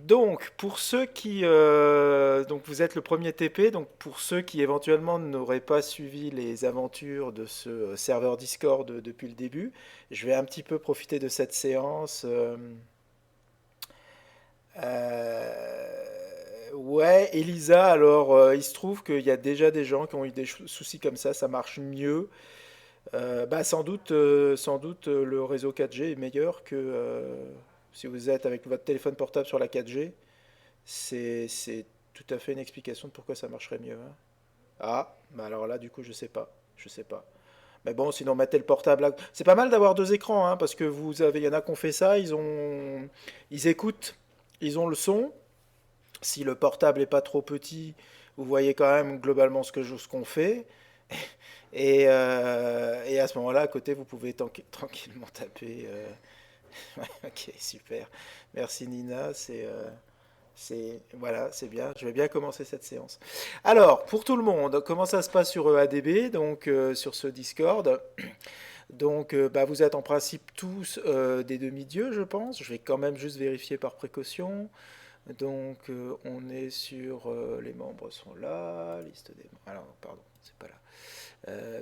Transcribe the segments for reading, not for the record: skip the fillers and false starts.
Donc, pour ceux qui, donc vous êtes le premier TP, donc pour ceux qui éventuellement n'auraient pas suivi les aventures de ce serveur Discord depuis le début, je vais un petit peu profiter de cette séance. Ouais, Elisa, alors il se trouve qu'il y a déjà des gens qui ont eu des soucis comme ça marche mieux. Bah, sans doute le réseau 4G est meilleur que si vous êtes avec votre téléphone portable sur la 4G. C'est tout à fait une explication de pourquoi ça marcherait mieux, hein. Ah, bah alors là, du coup, je sais pas. Je sais pas. Mais bon, sinon, mettez le portable là. C'est pas mal d'avoir deux écrans, hein, parce que il y en a qui ont fait ça, ils écoutent, ils ont le son. Si le portable est pas trop petit, vous voyez quand même globalement ce qu'on fait. Et à ce moment-là, à côté, vous pouvez tranquillement taper. Ok, super. Merci Nina, voilà, c'est bien. Je vais bien commencer cette séance. Alors, pour tout le monde, comment ça se passe sur EADB, donc sur ce Discord? Donc, bah, vous êtes en principe tous des demi-dieux, je pense. Je vais quand même juste vérifier par précaution. Donc, on est sur les membres sont là, liste des membres. Alors, pardon, c'est pas là.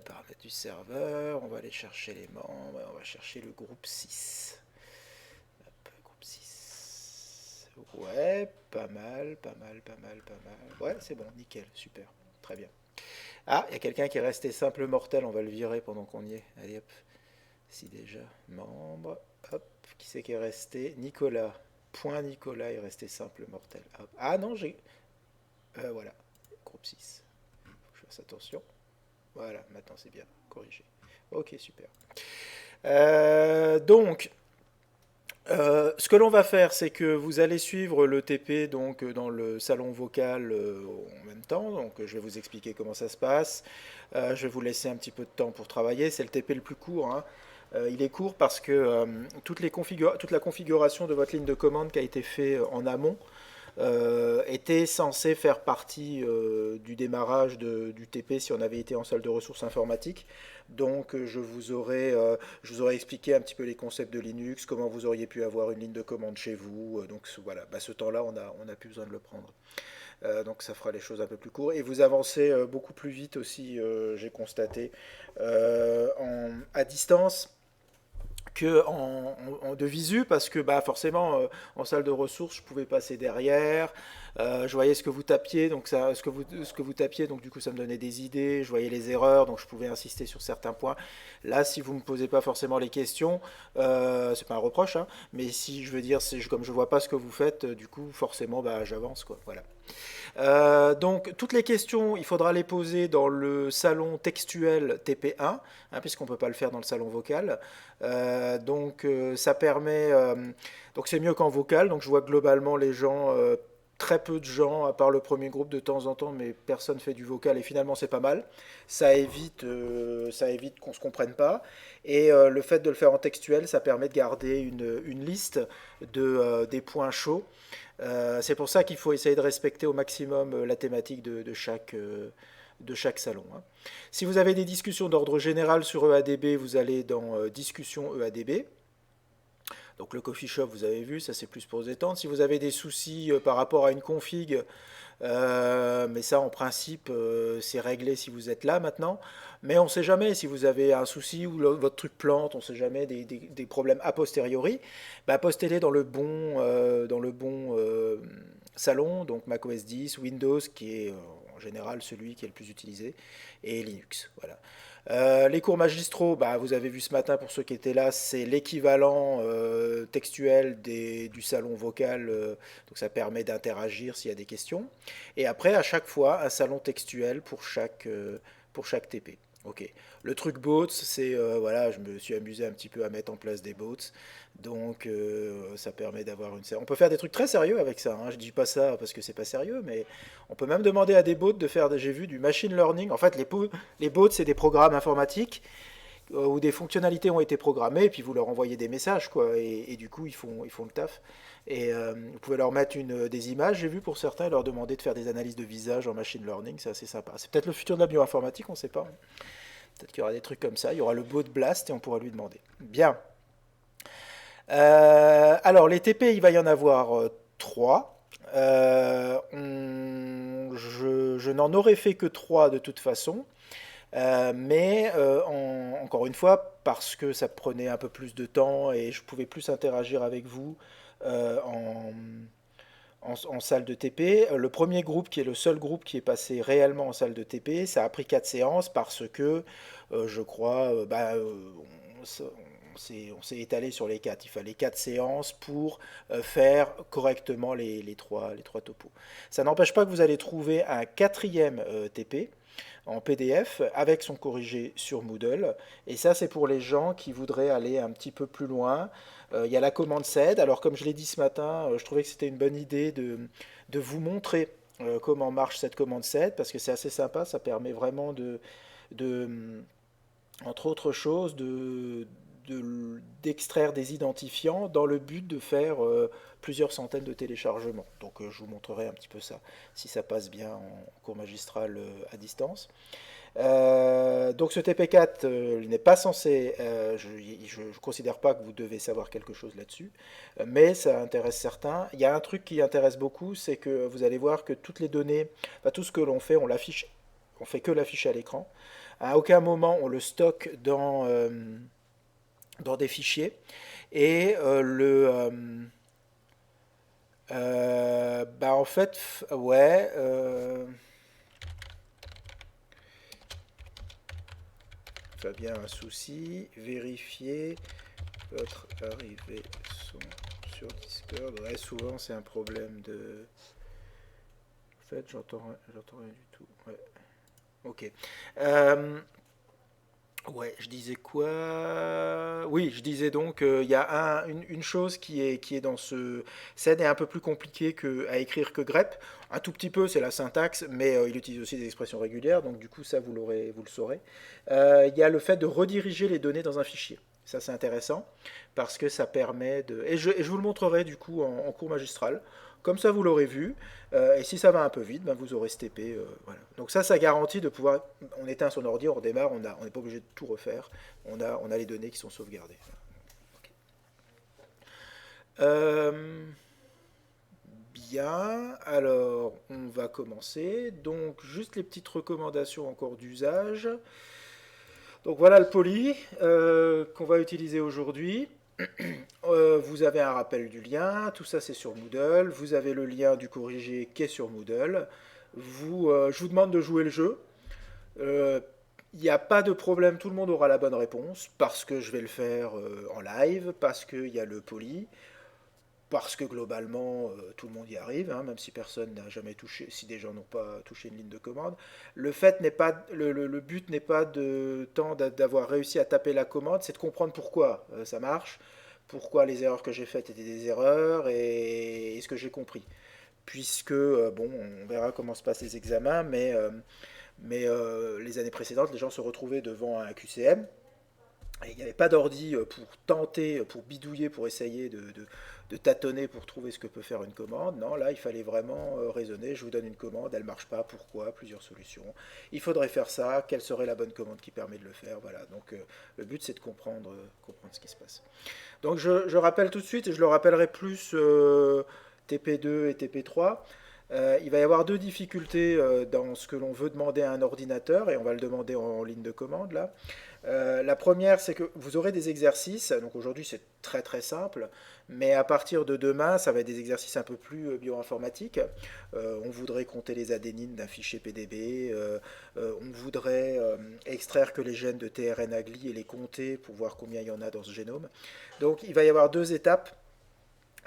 Paramètres du serveur, on va aller chercher les membres, on va chercher le groupe 6. Groupe 6. Ouais, pas mal, pas mal, pas mal, pas mal. Ouais, c'est bon, nickel, super, très bien. Ah, il y a quelqu'un qui est resté simple mortel, on va le virer pendant qu'on y est. Allez hop, si déjà, membre, hop, qui c'est qui est resté? Nicolas. Point Nicolas est resté simple mortel. Hop. Ah non, voilà, groupe 6. Faut que je fasse attention. Voilà, maintenant c'est bien, corrigé. Ok, super. Donc, ce que l'on va faire, c'est que vous allez suivre le TP donc dans le salon vocal en même temps. Donc, je vais vous expliquer comment ça se passe. Je vais vous laisser un petit peu de temps pour travailler. C'est le TP le plus court, hein. Il est court parce que toute la configuration de votre ligne de commande qui a été faite en amont était censé faire partie du démarrage du TP si on avait été en salle de ressources informatiques. Donc je vous aurais expliqué un petit peu les concepts de Linux, comment vous auriez pu avoir une ligne de commande chez vous. Donc voilà, bah, ce temps-là, on a plus besoin de le prendre. Donc ça fera les choses un peu plus courtes. Et vous avancez beaucoup plus vite aussi, j'ai constaté, à distance que de visu parce que bah forcément en salle de ressources je pouvais passer derrière, je voyais ce que vous tapiez donc ça ce que vous tapiez donc du coup ça me donnait des idées, je voyais les erreurs donc je pouvais insister sur certains points. Là si vous me posez pas forcément les questions, c'est pas un reproche hein, mais si je veux dire comme je vois pas ce que vous faites du coup forcément bah j'avance quoi, voilà. Donc toutes les questions, il faudra les poser dans le salon textuel TP1, hein, puisqu'on ne peut pas le faire dans le salon vocal. Ça permet... donc c'est mieux qu'en vocal, donc je vois globalement les gens... très peu de gens, à part le premier groupe de temps en temps, mais personne fait du vocal et finalement c'est pas mal. Ça évite qu'on se comprenne pas. Et le fait de le faire en textuel, ça permet de garder une liste des points chauds. C'est pour ça qu'il faut essayer de respecter au maximum la thématique de chaque salon, hein. Si vous avez des discussions d'ordre général sur EADB, vous allez dans Discussion EADB. Donc le coffee shop, vous avez vu, ça c'est plus pour vous étendre. Si vous avez des soucis par rapport à une config, mais ça en principe c'est réglé si vous êtes là maintenant. Mais on ne sait jamais si vous avez un souci ou votre truc plante, on ne sait jamais des problèmes a posteriori. Bah, postez-les dans le bon salon, donc macOS 10, Windows qui est en général celui qui est le plus utilisé, et Linux. Voilà. Les cours magistraux, bah, vous avez vu ce matin pour ceux qui étaient là, c'est l'équivalent textuel du salon vocal, donc ça permet d'interagir s'il y a des questions. Et après, à chaque fois, un salon textuel pour chaque TP. Ok. Le truc bots, c'est voilà, je me suis amusé un petit peu à mettre en place des bots, donc ça permet d'avoir une. On peut faire des trucs très sérieux avec ça, hein. Je dis pas ça parce que c'est pas sérieux, mais on peut même demander à des bots de faire, j'ai vu, du machine learning. En fait, les bots, c'est des programmes informatiques où des fonctionnalités ont été programmées, et puis vous leur envoyez des messages, quoi, et du coup, ils font le taf. Et vous pouvez leur mettre des images, j'ai vu pour certains, et leur demander de faire des analyses de visage en machine learning, c'est assez sympa. C'est peut-être le futur de la bioinformatique, on ne sait pas. Peut-être qu'il y aura des trucs comme ça, il y aura le bot Blast, et on pourra lui demander. Bien. Alors, les TP, il va y en avoir 3. Je n'en aurais fait que 3 de toute façon. Mais encore une fois, parce que ça prenait un peu plus de temps et je pouvais plus interagir avec vous en, en salle de TP. Le premier groupe, qui est le seul groupe qui est passé réellement en salle de TP, ça a pris 4 séances parce que je crois, on s'est étalé sur les 4. Il fallait 4 séances pour faire correctement les trois topos. Ça n'empêche pas que vous allez trouver un quatrième TP en PDF avec son corrigé sur Moodle. Et ça, c'est pour les gens qui voudraient aller un petit peu plus loin. Il y a la commande SED. Alors, comme je l'ai dit ce matin, je trouvais que c'était une bonne idée de vous montrer comment marche cette commande SED parce que c'est assez sympa. Ça permet vraiment de entre autres choses, d'extraire des identifiants dans le but de faire plusieurs centaines de téléchargements. Donc je vous montrerai un petit peu ça, si ça passe bien en cours magistral à distance. Donc ce TP4 il n'est pas censé, je ne considère pas que vous devez savoir quelque chose là-dessus, mais ça intéresse certains. Il y a un truc qui intéresse beaucoup, c'est que vous allez voir que toutes les données, enfin, tout ce que l'on fait, on l'affiche, on fait que l'afficher à l'écran. À aucun moment on le stocke dans des fichiers. Et bah en fait, ouais. Fabien, un souci. Vérifier votre arrivée son sur Discord. Ouais, souvent c'est un problème de. En fait, j'entends rien du tout. Ouais. Ok. Euh, Ouais, je disais quoi? Oui, je disais donc, il y a une chose qui est dans ce scène est un peu plus compliquée à écrire que grep. Un tout petit peu, c'est la syntaxe, mais il utilise aussi des expressions régulières, donc du coup, ça, vous le saurez. Il y a le fait de rediriger les données dans un fichier. Ça, c'est intéressant, parce que ça permet de... et je vous le montrerai du coup en cours magistral. Comme ça, vous l'aurez vu. Et si ça va un peu vite, ben, vous aurez ce TP. Voilà. Donc ça garantit de pouvoir... On éteint son ordi, on redémarre, on n'est pas obligé de tout refaire. On a les données qui sont sauvegardées. Euh, Bien, alors on va commencer. Donc juste les petites recommandations encore d'usage. Donc voilà le poly qu'on va utiliser aujourd'hui. Vous avez un rappel du lien, tout ça c'est sur Moodle. Vous avez le lien du corrigé qui est sur Moodle. Je vous demande de jouer le jeu. Euh, Il n'y a pas de problème, tout le monde aura la bonne réponse parce que je vais le faire en live, parce qu'il y a le poly, parce que globalement tout le monde y arrive, hein, même si personne n'a jamais touché, si des gens n'ont pas touché une ligne de commande. Le fait n'est pas, le but n'est pas de tant d'avoir réussi à taper la commande, c'est de comprendre pourquoi ça marche, pourquoi les erreurs que j'ai faites étaient des erreurs et ce que j'ai compris. Puisque, bon, on verra comment se passent les examens, mais les années précédentes, les gens se retrouvaient devant un QCM. Et il n'y avait pas d'ordi pour tenter, pour bidouiller, pour essayer de tâtonner pour trouver ce que peut faire une commande. Non, là, il fallait vraiment raisonner. Je vous donne une commande, elle ne marche pas, pourquoi? Plusieurs solutions. Il faudrait faire ça, quelle serait la bonne commande qui permet de le faire? Voilà, donc le but, c'est de comprendre ce qui se passe. Donc je rappelle tout de suite, et je le rappellerai plus TP2 et TP3. Il va y avoir deux difficultés dans ce que l'on veut demander à un ordinateur, et on va le demander en ligne de commande là. La première, c'est que vous aurez des exercices. Donc aujourd'hui, c'est très très simple, mais à partir de demain, ça va être des exercices un peu plus bioinformatiques. On voudrait compter les adénines d'un fichier PDB. On voudrait extraire que les gènes de tRNA-gly et les compter pour voir combien il y en a dans ce génome. Donc il va y avoir deux étapes.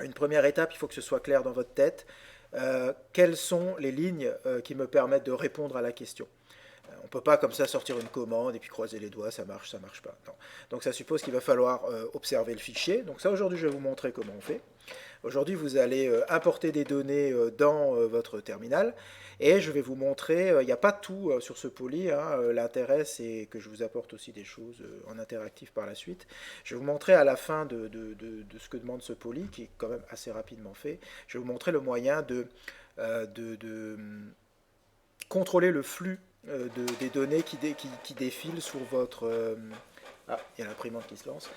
Une première étape, il faut que ce soit clair dans votre tête. Quelles sont les lignes qui me permettent de répondre à la question? On ne peut pas comme ça sortir une commande et puis croiser les doigts, ça marche pas. Non. Donc ça suppose qu'il va falloir observer le fichier. Donc ça aujourd'hui je vais vous montrer comment on fait. Aujourd'hui vous allez importer des données dans votre terminal et je vais vous montrer, il n'y a pas tout sur ce poly, hein. L'intérêt c'est que je vous apporte aussi des choses en interactif par la suite. Je vais vous montrer à la fin de ce que demande ce poly, qui est quand même assez rapidement fait, je vais vous montrer le moyen de contrôler le flux des données qui défilent sur votre Ah, il y a l'imprimante qui se lance,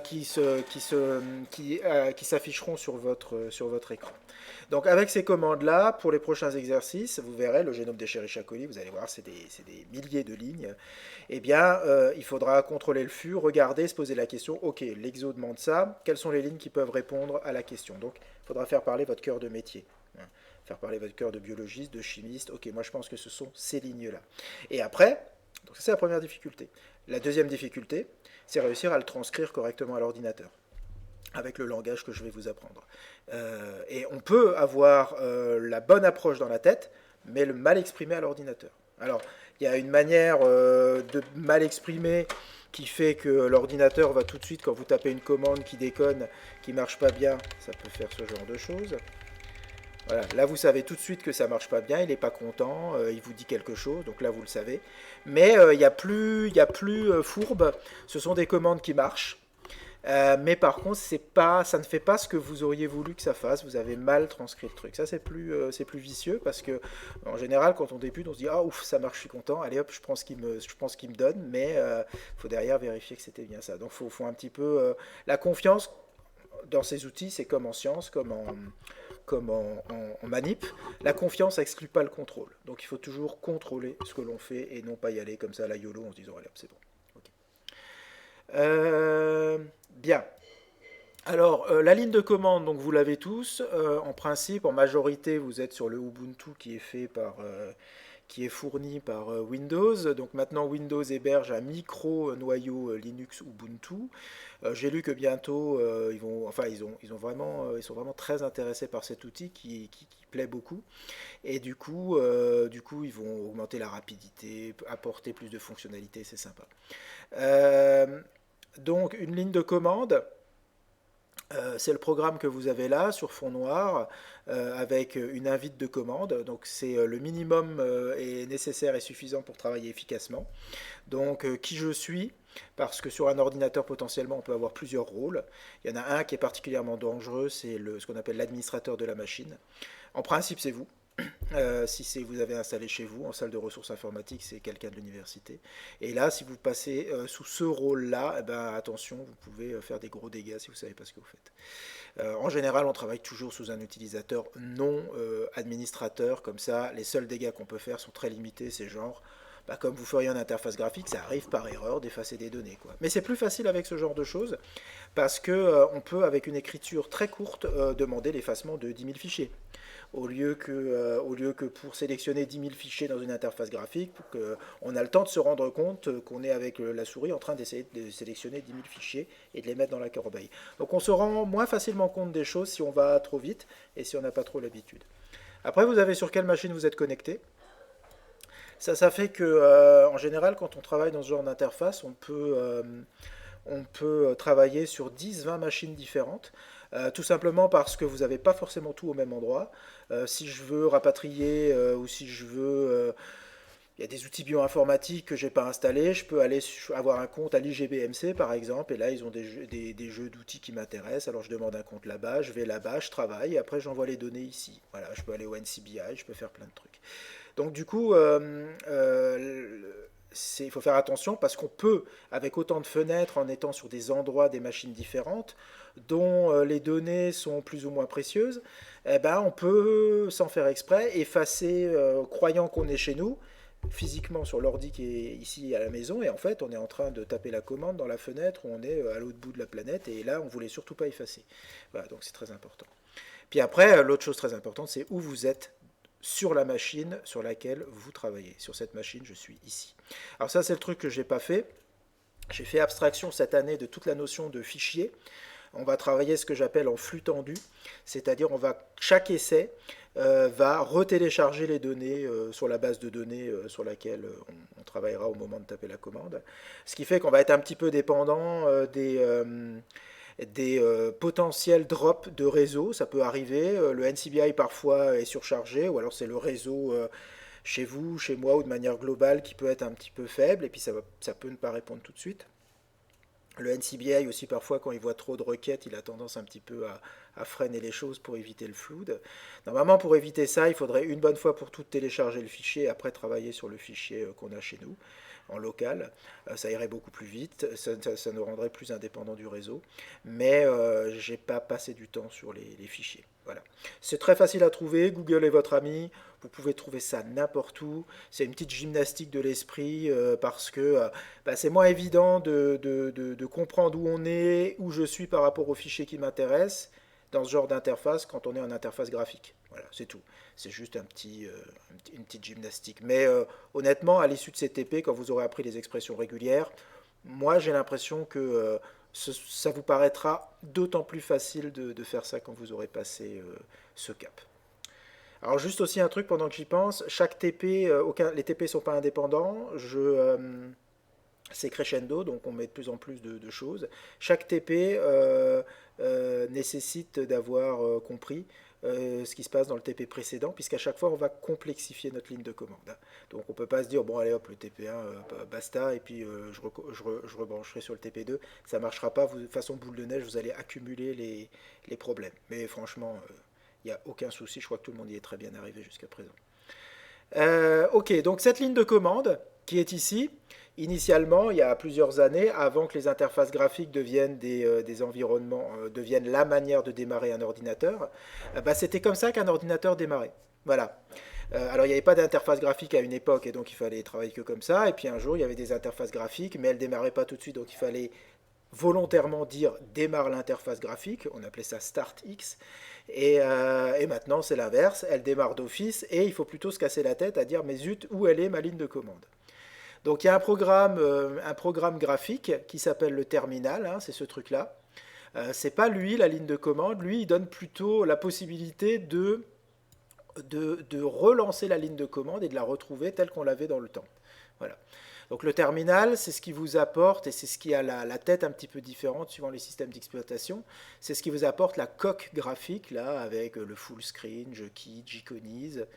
qui s'afficheront sur votre écran. Donc avec ces commandes-là, pour les prochains exercices, vous verrez le génome d'Escherichia coli, vous allez voir, c'est des milliers de lignes. Eh bien, il faudra contrôler le flux, regarder, se poser la question, ok, l'exo demande ça, quelles sont les lignes qui peuvent répondre à la question? Donc, il faudra faire parler votre cœur de métier. Hein. Faire parler votre cœur de biologiste, de chimiste, ok, moi je pense que ce sont ces lignes-là. Et après, donc ça c'est la première difficulté. La deuxième difficulté, c'est réussir à le transcrire correctement à l'ordinateur avec le langage que je vais vous apprendre. Et on peut avoir la bonne approche dans la tête, mais le mal exprimé à l'ordinateur. Alors, il y a une manière de mal exprimer qui fait que l'ordinateur va tout de suite, quand vous tapez une commande qui déconne, qui marche pas bien, ça peut faire ce genre de choses. Voilà, là vous savez tout de suite que ça marche pas bien, il n'est pas content, il vous dit quelque chose, donc là vous le savez. Mais il y a plus fourbe, ce sont des commandes qui marchent. Mais par contre, ça ne fait pas ce que vous auriez voulu que ça fasse. Vous avez mal transcrit le truc. Ça, c'est plus vicieux parce que, en général, quand on débute, on se dit ah ouf, ça marche, je suis content. Allez hop, je prends ce qu'il me donne. Mais faut derrière vérifier que c'était bien ça. Donc, faut un petit peu la confiance dans ces outils. C'est comme en science, comme en manip. La confiance exclut pas le contrôle. Donc, il faut toujours contrôler ce que l'on fait et non pas y aller comme ça à la YOLO en se disant allez hop, c'est bon. Ok. Bien. Alors, la ligne de commande, donc vous l'avez tous. En principe, en majorité, vous êtes sur le Ubuntu qui est fourni par Windows. Donc maintenant, Windows héberge un micro noyau Linux Ubuntu. J'ai lu que bientôt, ils sont vraiment très intéressés par cet outil qui plaît beaucoup. Et du coup, ils vont augmenter la rapidité, apporter plus de fonctionnalités, c'est sympa. Euh, donc, une ligne de commande. C'est le programme que vous avez là sur fond noir avec une invite de commande. Donc c'est le minimum est nécessaire et suffisant pour travailler efficacement. Donc qui je suis, parce que sur un ordinateur potentiellement on peut avoir plusieurs rôles. Il y en a un qui est particulièrement dangereux, c'est ce qu'on appelle l'administrateur de la machine. En principe c'est vous. Si vous avez installé chez vous, en salle de ressources informatiques, c'est quelqu'un de l'université. Et là, si vous passez sous ce rôle-là, eh ben, attention, vous pouvez faire des gros dégâts si vous ne savez pas ce que vous faites. En général, on travaille toujours sous un utilisateur non administrateur, comme ça, les seuls dégâts qu'on peut faire sont très limités, c'est genre, bah, comme vous feriez une interface graphique, ça arrive par erreur d'effacer des données, quoi. Mais c'est plus facile avec ce genre de choses, parce que on peut, avec une écriture très courte, demander l'effacement de 10 000 fichiers au lieu que pour sélectionner 10 000 fichiers dans une interface graphique, pour que on a le temps de se rendre compte qu'on est avec la souris en train d'essayer de sélectionner 10 000 fichiers et de les mettre dans la corbeille. Donc on se rend moins facilement compte des choses si on va trop vite et si on n'a pas trop l'habitude. Après, vous avez sur quelle machine vous êtes connecté. Ça fait que, en général, quand on travaille dans ce genre d'interface, on peut travailler sur 10-20 machines différentes, tout simplement parce que vous n'avez pas forcément tout au même endroit. Si je veux rapatrier ou si je veux... il y a des outils bioinformatiques que je n'ai pas installés, je peux aller avoir un compte à l'IGBMC par exemple, et là ils ont des jeux d'outils qui m'intéressent, alors je demande un compte là-bas, je vais là-bas, je travaille, et après j'envoie les données ici. Voilà, je peux aller au NCBI, je peux faire plein de trucs. Donc du coup, il faut faire attention parce qu'on peut, avec autant de fenêtres, en étant sur des endroits, des machines différentes, dont les données sont plus ou moins précieuses, eh ben, on peut, sans faire exprès, effacer, croyant qu'on est chez nous, physiquement sur l'ordi qui est ici à la maison, et en fait, on est en train de taper la commande dans la fenêtre où on est à l'autre bout de la planète, et là, on voulait surtout pas effacer. Voilà, donc c'est très important. Puis après, l'autre chose très importante, c'est où vous êtes sur la machine sur laquelle vous travaillez. Sur cette machine, je suis ici. Alors ça, c'est le truc que j'ai pas fait. J'ai fait abstraction cette année de toute la notion de fichier. On va travailler ce que j'appelle en flux tendu, c'est-à-dire chaque essai va retélécharger les données sur la base de données sur laquelle on travaillera au moment de taper la commande. Ce qui fait qu'on va être un petit peu dépendant des potentiels drops de réseau, ça peut arriver. Le NCBI parfois est surchargé, ou alors c'est le réseau chez vous, chez moi, ou de manière globale qui peut être un petit peu faible, et puis ça peut ne pas répondre tout de suite. Le NCBI aussi, parfois, quand il voit trop de requêtes, il a tendance un petit peu à freiner les choses pour éviter le flood. Normalement, pour éviter ça, il faudrait une bonne fois pour toutes télécharger le fichier et après travailler sur le fichier qu'on a chez nous. en local. Ça irait beaucoup plus vite, ça nous rendrait plus indépendants du réseau, mais j'ai pas passé du temps sur les fichiers. Voilà. C'est très facile à trouver, Google est votre ami, vous pouvez trouver ça n'importe où. C'est une petite gymnastique de l'esprit parce que bah, c'est moins évident de comprendre où on est, où je suis par rapport aux fichiers qui m'intéressent dans ce genre d'interface quand on est en interface graphique. Voilà, c'est tout. C'est juste une petite gymnastique. Mais honnêtement, à l'issue de ces TP, quand vous aurez appris les expressions régulières, moi j'ai l'impression que ça vous paraîtra d'autant plus facile de faire ça quand vous aurez passé ce cap. Alors juste aussi un truc pendant que j'y pense, chaque TP, les TP ne sont pas indépendants, c'est crescendo, donc on met de plus en plus de choses. Chaque TP nécessite d'avoir compris ce qui se passe dans le TP précédent, puisqu'à chaque fois on va complexifier notre ligne de commande. Donc on ne peut pas se dire, bon allez hop, le TP1, basta, et puis je rebrancherai sur le TP2. Ça ne marchera pas, de façon boule de neige, vous allez accumuler les problèmes. Mais franchement, il n'y a aucun souci, je crois que tout le monde y est très bien arrivé jusqu'à présent. Ok, donc cette ligne de commande qui est ici, initialement, il y a plusieurs années, avant que les interfaces graphiques deviennent des environnements, deviennent la manière de démarrer un ordinateur, bah, c'était comme ça qu'un ordinateur démarrait. Voilà. Alors il n'y avait pas d'interface graphique à une époque et donc il fallait travailler que comme ça. Et puis un jour il y avait des interfaces graphiques, mais elles ne démarraient pas tout de suite, donc il fallait volontairement dire démarre l'interface graphique, on appelait ça Start X, et maintenant c'est l'inverse, elle démarre d'office et il faut plutôt se casser la tête à dire mais zut, où elle est ma ligne de commande. Donc il y a un programme graphique qui s'appelle le terminal, hein, c'est ce truc-là. C'est pas lui la ligne de commande, lui il donne plutôt la possibilité de relancer la ligne de commande et de la retrouver telle qu'on l'avait dans le temps. Voilà. Donc le terminal, c'est ce qui vous apporte, et c'est ce qui a la tête un petit peu différente suivant les systèmes d'exploitation, c'est ce qui vous apporte la coque graphique, là, avec le full screen, je quitte, j'iconise.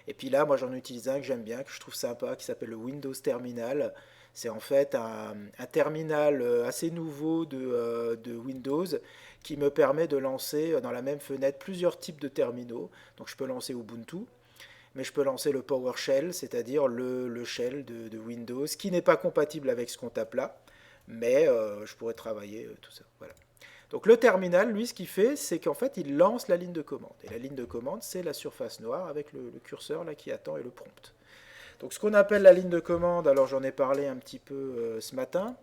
Et puis là, moi j'en utilise un que j'aime bien, que je trouve sympa, qui s'appelle le Windows Terminal. C'est en fait un terminal assez nouveau de Windows qui me permet de lancer dans la même fenêtre plusieurs types de terminaux. Donc je peux lancer Ubuntu, mais je peux lancer le PowerShell, c'est-à-dire le shell de Windows, qui n'est pas compatible avec ce qu'on tape là, mais je pourrais travailler tout ça. Voilà. Donc le terminal, lui, ce qu'il fait, c'est qu'en fait, il lance la ligne de commande. Et la ligne de commande, c'est la surface noire avec le curseur là qui attend et le prompt. Donc ce qu'on appelle la ligne de commande, alors j'en ai parlé un petit peu ce matin,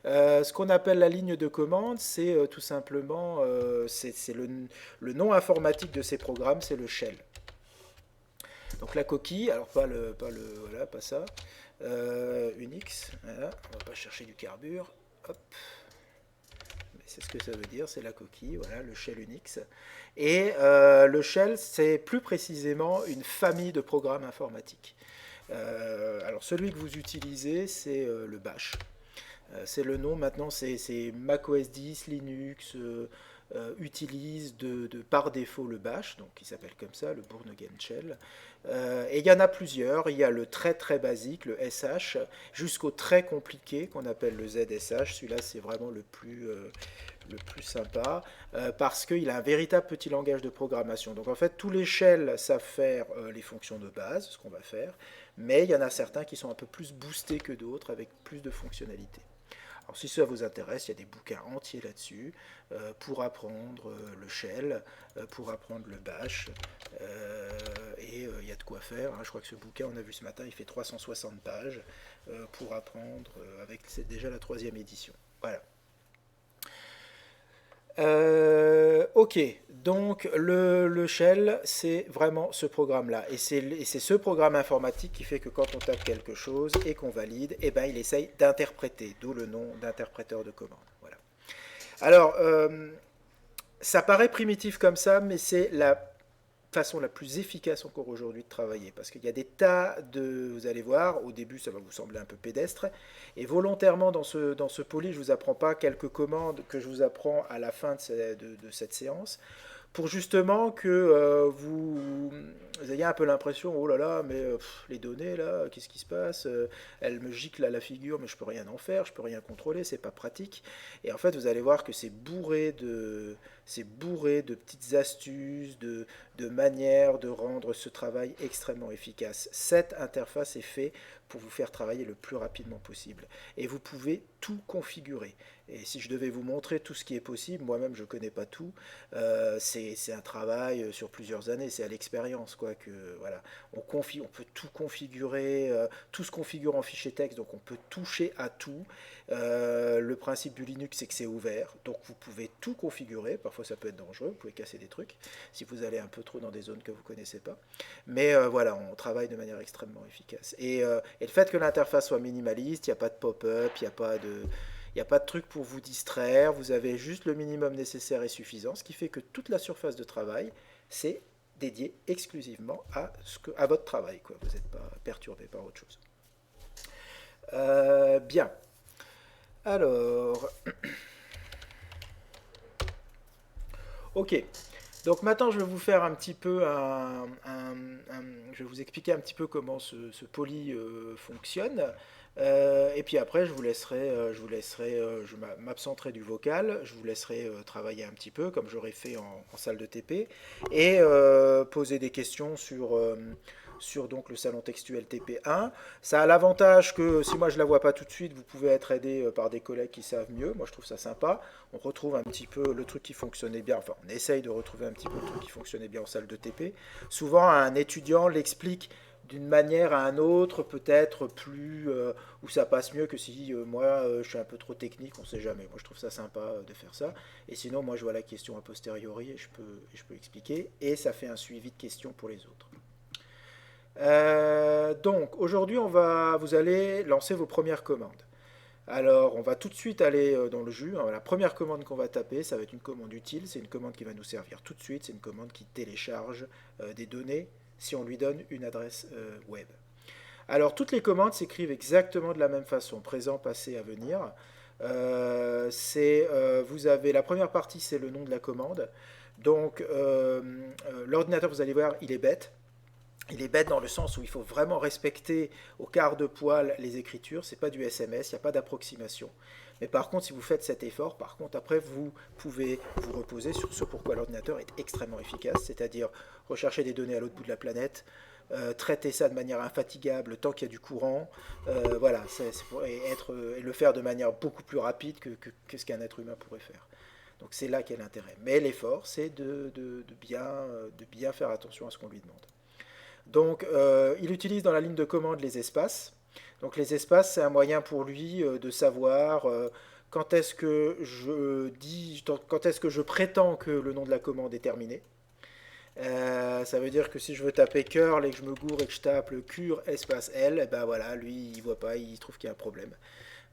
ce qu'on appelle la ligne de commande, c'est tout simplement c'est le nom informatique de ces programmes, c'est le shell. Donc la coquille, alors voilà, pas ça, Unix, voilà, on va pas chercher du carbure, hop, mais c'est ce que ça veut dire, c'est la coquille, voilà, le shell Unix. Et le shell, c'est plus précisément une famille de programmes informatiques. Alors celui que vous utilisez, c'est le bash. C'est le nom maintenant, c'est macOS 10, Linux, utilise par défaut le bash, donc qui s'appelle comme ça, le Bourne Again Shell. Et il y en a plusieurs, il y a le très très basique, le SH, jusqu'au très compliqué qu'on appelle le ZSH. Celui-là c'est vraiment le plus sympa, parce qu'il a un véritable petit langage de programmation. Donc en fait tous les shells savent faire les fonctions de base, ce qu'on va faire, mais il y en a certains qui sont un peu plus boostés que d'autres, avec plus de fonctionnalités. Alors si ça vous intéresse, il y a des bouquins entiers là-dessus pour apprendre le shell, pour apprendre le bash, et il y a de quoi faire. Hein. Je crois que ce bouquin, on a vu ce matin, il fait 360 pages pour apprendre, c'est déjà la 3e édition. Voilà. Ok, donc le shell, c'est vraiment ce programme-là. Et c'est ce programme informatique qui fait que quand on tape quelque chose et qu'on valide, eh ben, il essaye d'interpréter, d'où le nom d'interpréteur de commande. Voilà. Alors, ça paraît primitif comme ça, mais c'est la façon la plus efficace encore aujourd'hui de travailler, parce qu'il y a des tas vous allez voir, au début ça va vous sembler un peu pédestre, et volontairement dans ce poly, je ne vous apprends pas quelques commandes que je vous apprends à la fin de cette séance, pour justement que vous ayez un peu l'impression, oh là là, mais les données là, qu'est-ce qui se passe, elles me giclent à la figure, mais je peux rien en faire, je peux rien contrôler, c'est pas pratique. Et en fait, vous allez voir que c'est bourré de petites astuces, de manière de rendre ce travail extrêmement efficace. Cette interface est faite pour vous faire travailler le plus rapidement possible. Et vous pouvez tout configurer. Et si je devais vous montrer tout ce qui est possible, moi-même je ne connais pas tout, c'est un travail sur plusieurs années, c'est à l'expérience quoi que voilà. On peut tout configurer, tout se configure en fichier texte, donc on peut toucher à tout. Le principe du Linux c'est que c'est ouvert, donc vous pouvez tout configurer. Parfois ça peut être dangereux, vous pouvez casser des trucs si vous allez un peu trop dans des zones que vous ne connaissez pas. Mais voilà, on travaille de manière extrêmement efficace. Et le fait que l'interface soit minimaliste, il n'y a pas de pop-up, il n'y a pas de... Il n'y a pas de truc pour vous distraire, vous avez juste le minimum nécessaire et suffisant, ce qui fait que toute la surface de travail, c'est dédié exclusivement à votre travail, quoi. Vous n'êtes pas perturbé par autre chose. Bien. Alors, ok. Donc maintenant, je vais vous faire un petit peu je vais vous expliquer un petit peu comment ce poly fonctionne. Et puis après, je m'absenterai du vocal, je vous laisserai travailler un petit peu, comme j'aurais fait en salle de TP, et poser des questions sur donc le salon textuel TP1. Ça a l'avantage que si moi je la vois pas tout de suite, vous pouvez être aidé par des collègues qui savent mieux. Moi je trouve ça sympa. On retrouve un petit peu le truc qui fonctionnait bien. Enfin, on essaye de retrouver un petit peu le truc qui fonctionnait bien en salle de TP. Souvent, un étudiant l'explique d'une manière à un autre, peut-être plus où ça passe mieux que si moi je suis un peu trop technique, on ne sait jamais. Moi je trouve ça sympa de faire ça. Et sinon, moi je vois la question a posteriori et je peux expliquer. Et ça fait un suivi de questions pour les autres. Donc aujourd'hui, vous allez lancer vos premières commandes. Alors, on va tout de suite aller dans le jus. La première commande qu'on va taper, ça va être une commande utile. C'est une commande qui va nous servir tout de suite. C'est une commande qui télécharge des données si on lui donne une adresse web. Alors, toutes les commandes s'écrivent exactement de la même façon, présent, passé, à venir. Vous avez la première partie, c'est le nom de la commande. Donc, l'ordinateur, vous allez voir, il est bête. Il est bête dans le sens où il faut vraiment respecter au quart de poil les écritures. C'est pas du SMS, il n'y a pas d'approximation. Mais par contre, si vous faites cet effort, par contre, après, vous pouvez vous reposer sur ce pourquoi l'ordinateur est extrêmement efficace, c'est-à-dire rechercher des données à l'autre bout de la planète, traiter ça de manière infatigable tant qu'il y a du courant, voilà, et le faire de manière beaucoup plus rapide que ce qu'un être humain pourrait faire. Donc c'est là qu'est l'intérêt. Mais l'effort, c'est de bien faire attention à ce qu'on lui demande. Donc, il utilise dans la ligne de commande les espaces. Donc, les espaces, c'est un moyen pour lui de savoir quand est-ce que je prétends que le nom de la commande est terminé. Ça veut dire que si je veux taper curl et que je me gourre et que je tape le cure espace L, et ben voilà, lui, il voit pas, il trouve qu'il y a un problème.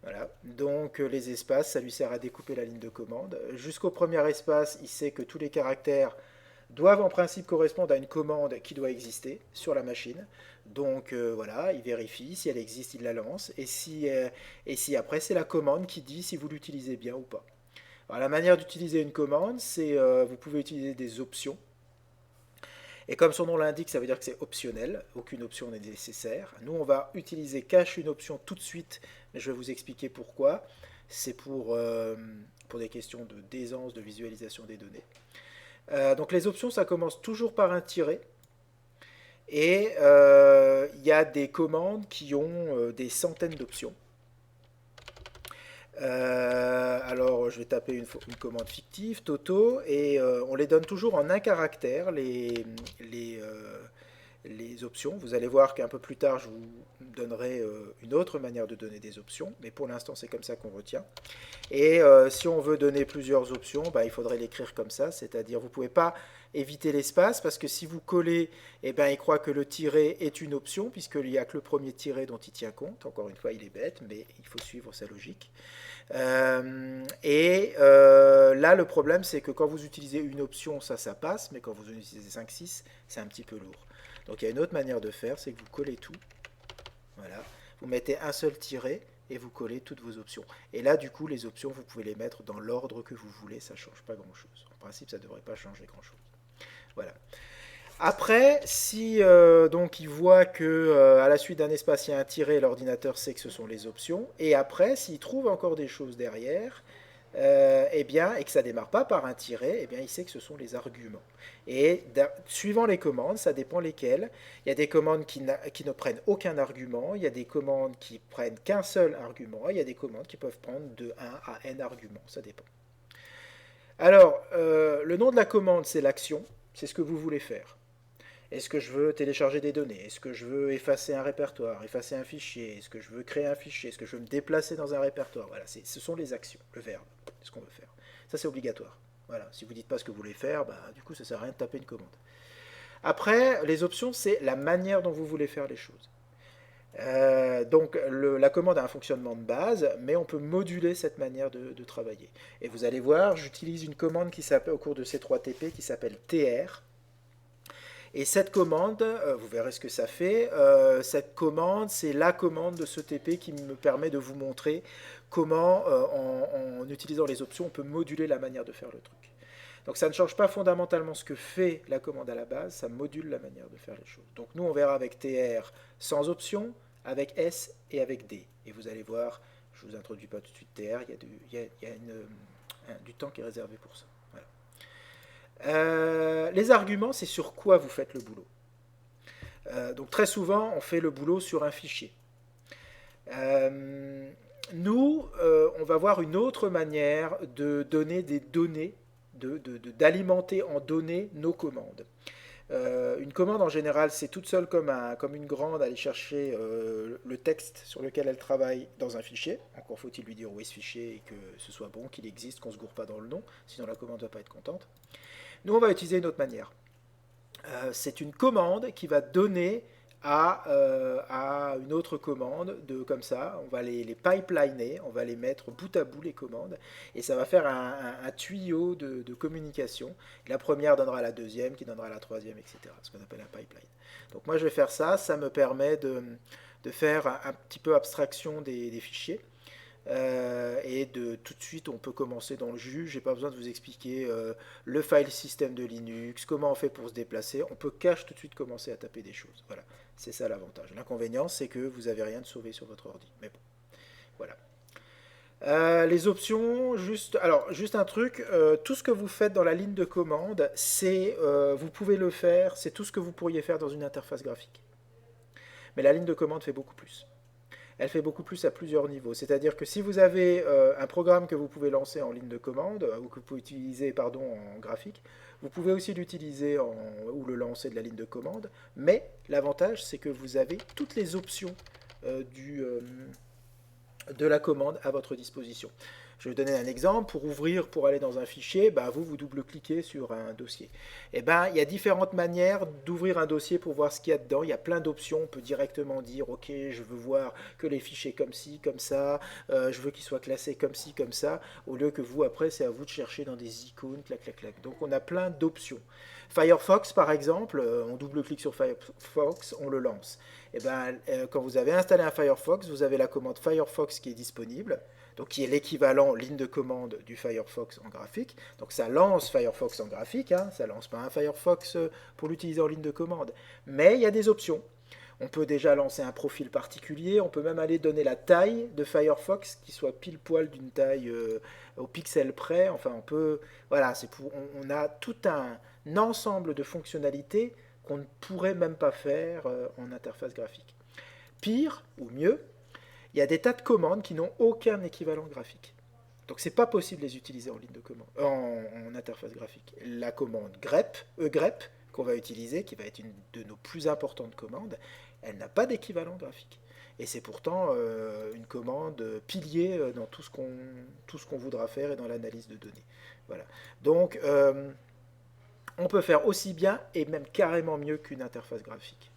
Voilà. Donc les espaces, ça lui sert à découper la ligne de commande. Jusqu'au premier espace, il sait que tous les caractères doivent en principe correspondre à une commande qui doit exister sur la machine. Donc voilà, il vérifie, si elle existe, il la lance, et si après c'est la commande qui dit si vous l'utilisez bien ou pas. Alors, la manière d'utiliser une commande, c'est vous pouvez utiliser des options. Et comme son nom l'indique, ça veut dire que c'est optionnel, aucune option n'est nécessaire. Nous, on va utiliser cache une option tout de suite, mais je vais vous expliquer pourquoi. C'est pour des questions d'aisance, de visualisation des données. Donc les options, ça commence toujours par un tiret. Et il y a des commandes qui ont des centaines d'options. Alors je vais taper une commande fictive, Toto, et on les donne toujours en un caractère, les options. Vous allez voir qu'un peu plus tard, je vous donnerai une autre manière de donner des options, mais pour l'instant, c'est comme ça qu'on retient. Et si on veut donner plusieurs options, bah, il faudrait l'écrire comme ça, c'est-à-dire vous ne pouvez pas éviter l'espace, parce que si vous collez, eh ben, il croit que le tiret est une option, puisqu'il n'y a que le premier tiret dont il tient compte. Encore une fois, il est bête, mais il faut suivre sa logique. Là, le problème, c'est que quand vous utilisez une option, ça passe, mais quand vous utilisez 5-6, c'est un petit peu lourd. Donc il y a une autre manière de faire, c'est que vous collez tout. Voilà. Vous mettez un seul tiret et vous collez toutes vos options. Et là, du coup, les options, vous pouvez les mettre dans l'ordre que vous voulez, ça ne change pas grand-chose. En principe, ça ne devrait pas changer grand-chose. Voilà. Après, si donc il voit que à la suite d'un espace, il y a un tiret, l'ordinateur sait que ce sont les options. Et après, s'il trouve encore des choses derrière, eh bien, et que ça ne démarre pas par un tiret, eh bien, il sait que ce sont les arguments. Et suivant les commandes, ça dépend lesquelles. Il y a des commandes qui ne prennent aucun argument, il y a des commandes qui prennent qu'un seul argument, il y a des commandes qui peuvent prendre de 1 à n arguments, ça dépend. Alors, le nom de la commande, c'est l'action, c'est ce que vous voulez faire. Est-ce que je veux télécharger des données? Est-ce que je veux effacer un répertoire, effacer un fichier? Est-ce que je veux créer un fichier? Est-ce que je veux me déplacer dans un répertoire? Voilà, ce sont les actions, le verbe, c'est ce qu'on veut faire. Ça, c'est obligatoire. Voilà, si vous ne dites pas ce que vous voulez faire, bah, du coup, ça ne sert à rien de taper une commande. Après, les options, c'est la manière dont vous voulez faire les choses. Donc la commande a un fonctionnement de base, mais on peut moduler cette manière de travailler. Et vous allez voir, j'utilise une commande qui s'appelle au cours de ces 3 TP qui s'appelle TR. Et cette commande, vous verrez ce que ça fait. Cette commande, c'est la commande de ce TP qui me permet de vous montrer comment, en utilisant les options, on peut moduler la manière de faire le truc. Donc ça ne change pas fondamentalement ce que fait la commande à la base, ça module la manière de faire les choses. Donc nous, on verra avec TR sans option, avec S et avec D. Et vous allez voir, je ne vous introduis pas tout de suite TR, il y a du temps qui est réservé pour ça. Voilà. Les arguments, c'est sur quoi vous faites le boulot. Donc très souvent, on fait le boulot sur un fichier. Nous, on va voir une autre manière de donner des données, d'alimenter en données nos commandes. Une commande en général, c'est toute seule comme une grande, aller chercher le texte sur lequel elle travaille dans un fichier. Encore faut-il lui dire où est ce fichier et que ce soit bon, qu'il existe, qu'on ne se gourre pas dans le nom, sinon la commande ne va pas être contente. Nous, on va utiliser une autre manière. C'est une commande qui va donner à une autre commande comme ça. On va les pipeliner, on va les mettre bout à bout les commandes, et ça va faire un tuyau de communication. La première donnera à la deuxième, qui donnera à la troisième, etc. Ce qu'on appelle un pipeline. Donc moi je vais faire ça, ça me permet de faire un petit peu abstraction des fichiers. Et tout de suite on peut commencer dans le jus. J'ai pas besoin de vous expliquer le file system de Linux, comment on fait pour se déplacer. On peut tout de suite commencer à taper des choses. Voilà, c'est ça l'avantage. L'inconvénient, c'est que vous n'avez rien de sauvé sur votre ordi, mais bon, voilà. Les options, juste un truc, tout ce que vous faites dans la ligne de commande, vous pouvez le faire, c'est tout ce que vous pourriez faire dans une interface graphique. Mais la ligne de commande fait beaucoup plus. Elle fait beaucoup plus à plusieurs niveaux. C'est-à-dire que si vous avez un programme que vous pouvez lancer en ligne de commande, ou que vous pouvez utiliser en graphique, vous pouvez aussi l'utiliser ou le lancer de la ligne de commande, mais l'avantage c'est que vous avez toutes les options de la commande à votre disposition. Je vais vous donner un exemple. Pour aller dans un fichier, vous double-cliquez sur un dossier. Il y a différentes manières d'ouvrir un dossier pour voir ce qu'il y a dedans. Il y a plein d'options. On peut directement dire, ok, je veux voir que les fichiers comme ci, comme ça, je veux qu'ils soient classés comme ci, comme ça, au lieu que vous, après, c'est à vous de chercher dans des icônes, clac, clac, clac. Donc on a plein d'options. Firefox, par exemple, on double-clique sur Firefox, on le lance. Quand vous avez installé un Firefox, vous avez la commande Firefox qui est disponible, donc qui est l'équivalent ligne de commande du Firefox en graphique. Donc ça lance Firefox en graphique, hein, ça lance pas un Firefox pour l'utiliser en ligne de commande. Mais il y a des options. On peut déjà lancer un profil particulier, on peut même aller donner la taille de Firefox qui soit pile poil d'une taille au pixel près. Enfin, voilà, on a tout un ensemble de fonctionnalités qu'on ne pourrait même pas faire en interface graphique. Pire, ou mieux, il y a des tas de commandes qui n'ont aucun équivalent graphique. Donc c'est pas possible de les utiliser en ligne de commande, en interface graphique. La commande grep, grep qu'on va utiliser, qui va être une de nos plus importantes commandes, elle n'a pas d'équivalent graphique. Et c'est pourtant une commande pilier dans tout ce qu'on voudra faire et dans l'analyse de données. Voilà. Donc on peut faire aussi bien et même carrément mieux qu'une interface graphique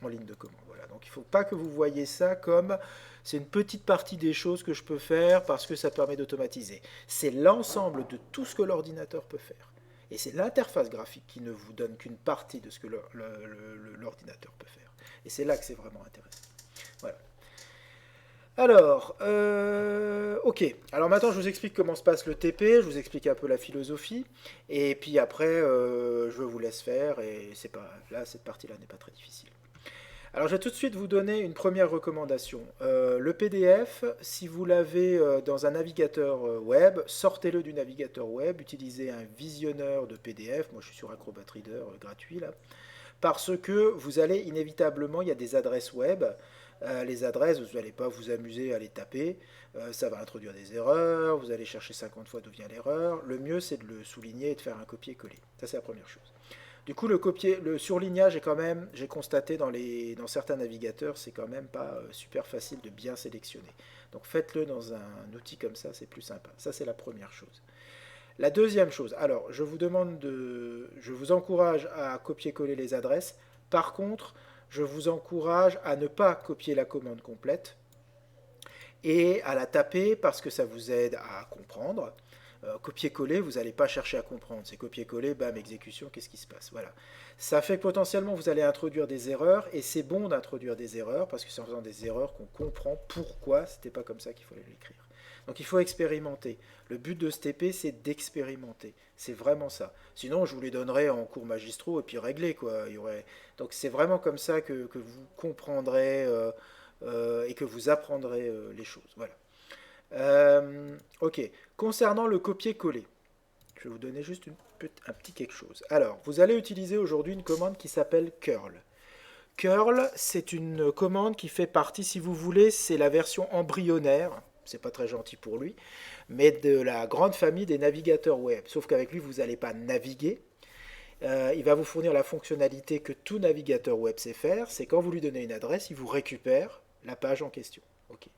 en ligne de commande. Voilà. Donc il ne faut pas que vous voyez ça comme c'est une petite partie des choses que je peux faire parce que ça permet d'automatiser. C'est l'ensemble de tout ce que l'ordinateur peut faire. Et c'est l'interface graphique qui ne vous donne qu'une partie de ce que l'ordinateur peut faire. Et c'est là que c'est vraiment intéressant. Voilà. Alors, ok. Alors maintenant, je vous explique comment se passe le TP, je vous explique un peu la philosophie, et puis après, je vous laisse faire, et c'est pas là, cette partie-là n'est pas très difficile. Alors, je vais tout de suite vous donner une première recommandation. Le PDF, si vous l'avez dans un navigateur web, sortez-le du navigateur web, utilisez un visionneur de PDF. Moi, je suis sur Acrobat Reader gratuit là. Parce que vous allez inévitablement, il y a des adresses web. Les adresses, vous n'allez pas vous amuser à les taper. Ça va introduire des erreurs. Vous allez chercher 50 fois d'où vient l'erreur. Le mieux, c'est de le souligner et de faire un copier-coller. Ça, c'est la première chose. Du coup, le surlignage est quand même, j'ai constaté dans certains navigateurs, c'est quand même pas super facile de bien sélectionner. Donc faites-le dans un outil comme ça, c'est plus sympa. Ça, c'est la première chose. La deuxième chose, alors je vous encourage à copier-coller les adresses. Par contre, je vous encourage à ne pas copier la commande complète et à la taper parce que ça vous aide à comprendre. Copier-coller, vous n'allez pas chercher à comprendre. C'est copier-coller, bam, exécution, qu'est-ce qui se passe? Voilà. Ça fait que potentiellement vous allez introduire des erreurs et c'est bon d'introduire des erreurs parce que c'est en faisant des erreurs qu'on comprend pourquoi c'était pas comme ça qu'il fallait l'écrire. Donc il faut expérimenter. Le but de ce TP, c'est d'expérimenter. C'est vraiment ça. Sinon, je vous les donnerai en cours magistraux et puis réglé, quoi. Il y aurait... Donc c'est vraiment comme ça que vous comprendrez et que vous apprendrez les choses. Voilà. Ok. Concernant le copier-coller, je vais vous donner juste un petit quelque chose. Alors, vous allez utiliser aujourd'hui une commande qui s'appelle curl. Curl, c'est une commande qui fait partie, si vous voulez, c'est la version embryonnaire, c'est pas très gentil pour lui, mais de la grande famille des navigateurs web. Sauf qu'avec lui, vous n'allez pas naviguer. Il va vous fournir la fonctionnalité que tout navigateur web sait faire, c'est quand vous lui donnez une adresse, il vous récupère la page en question. Ok.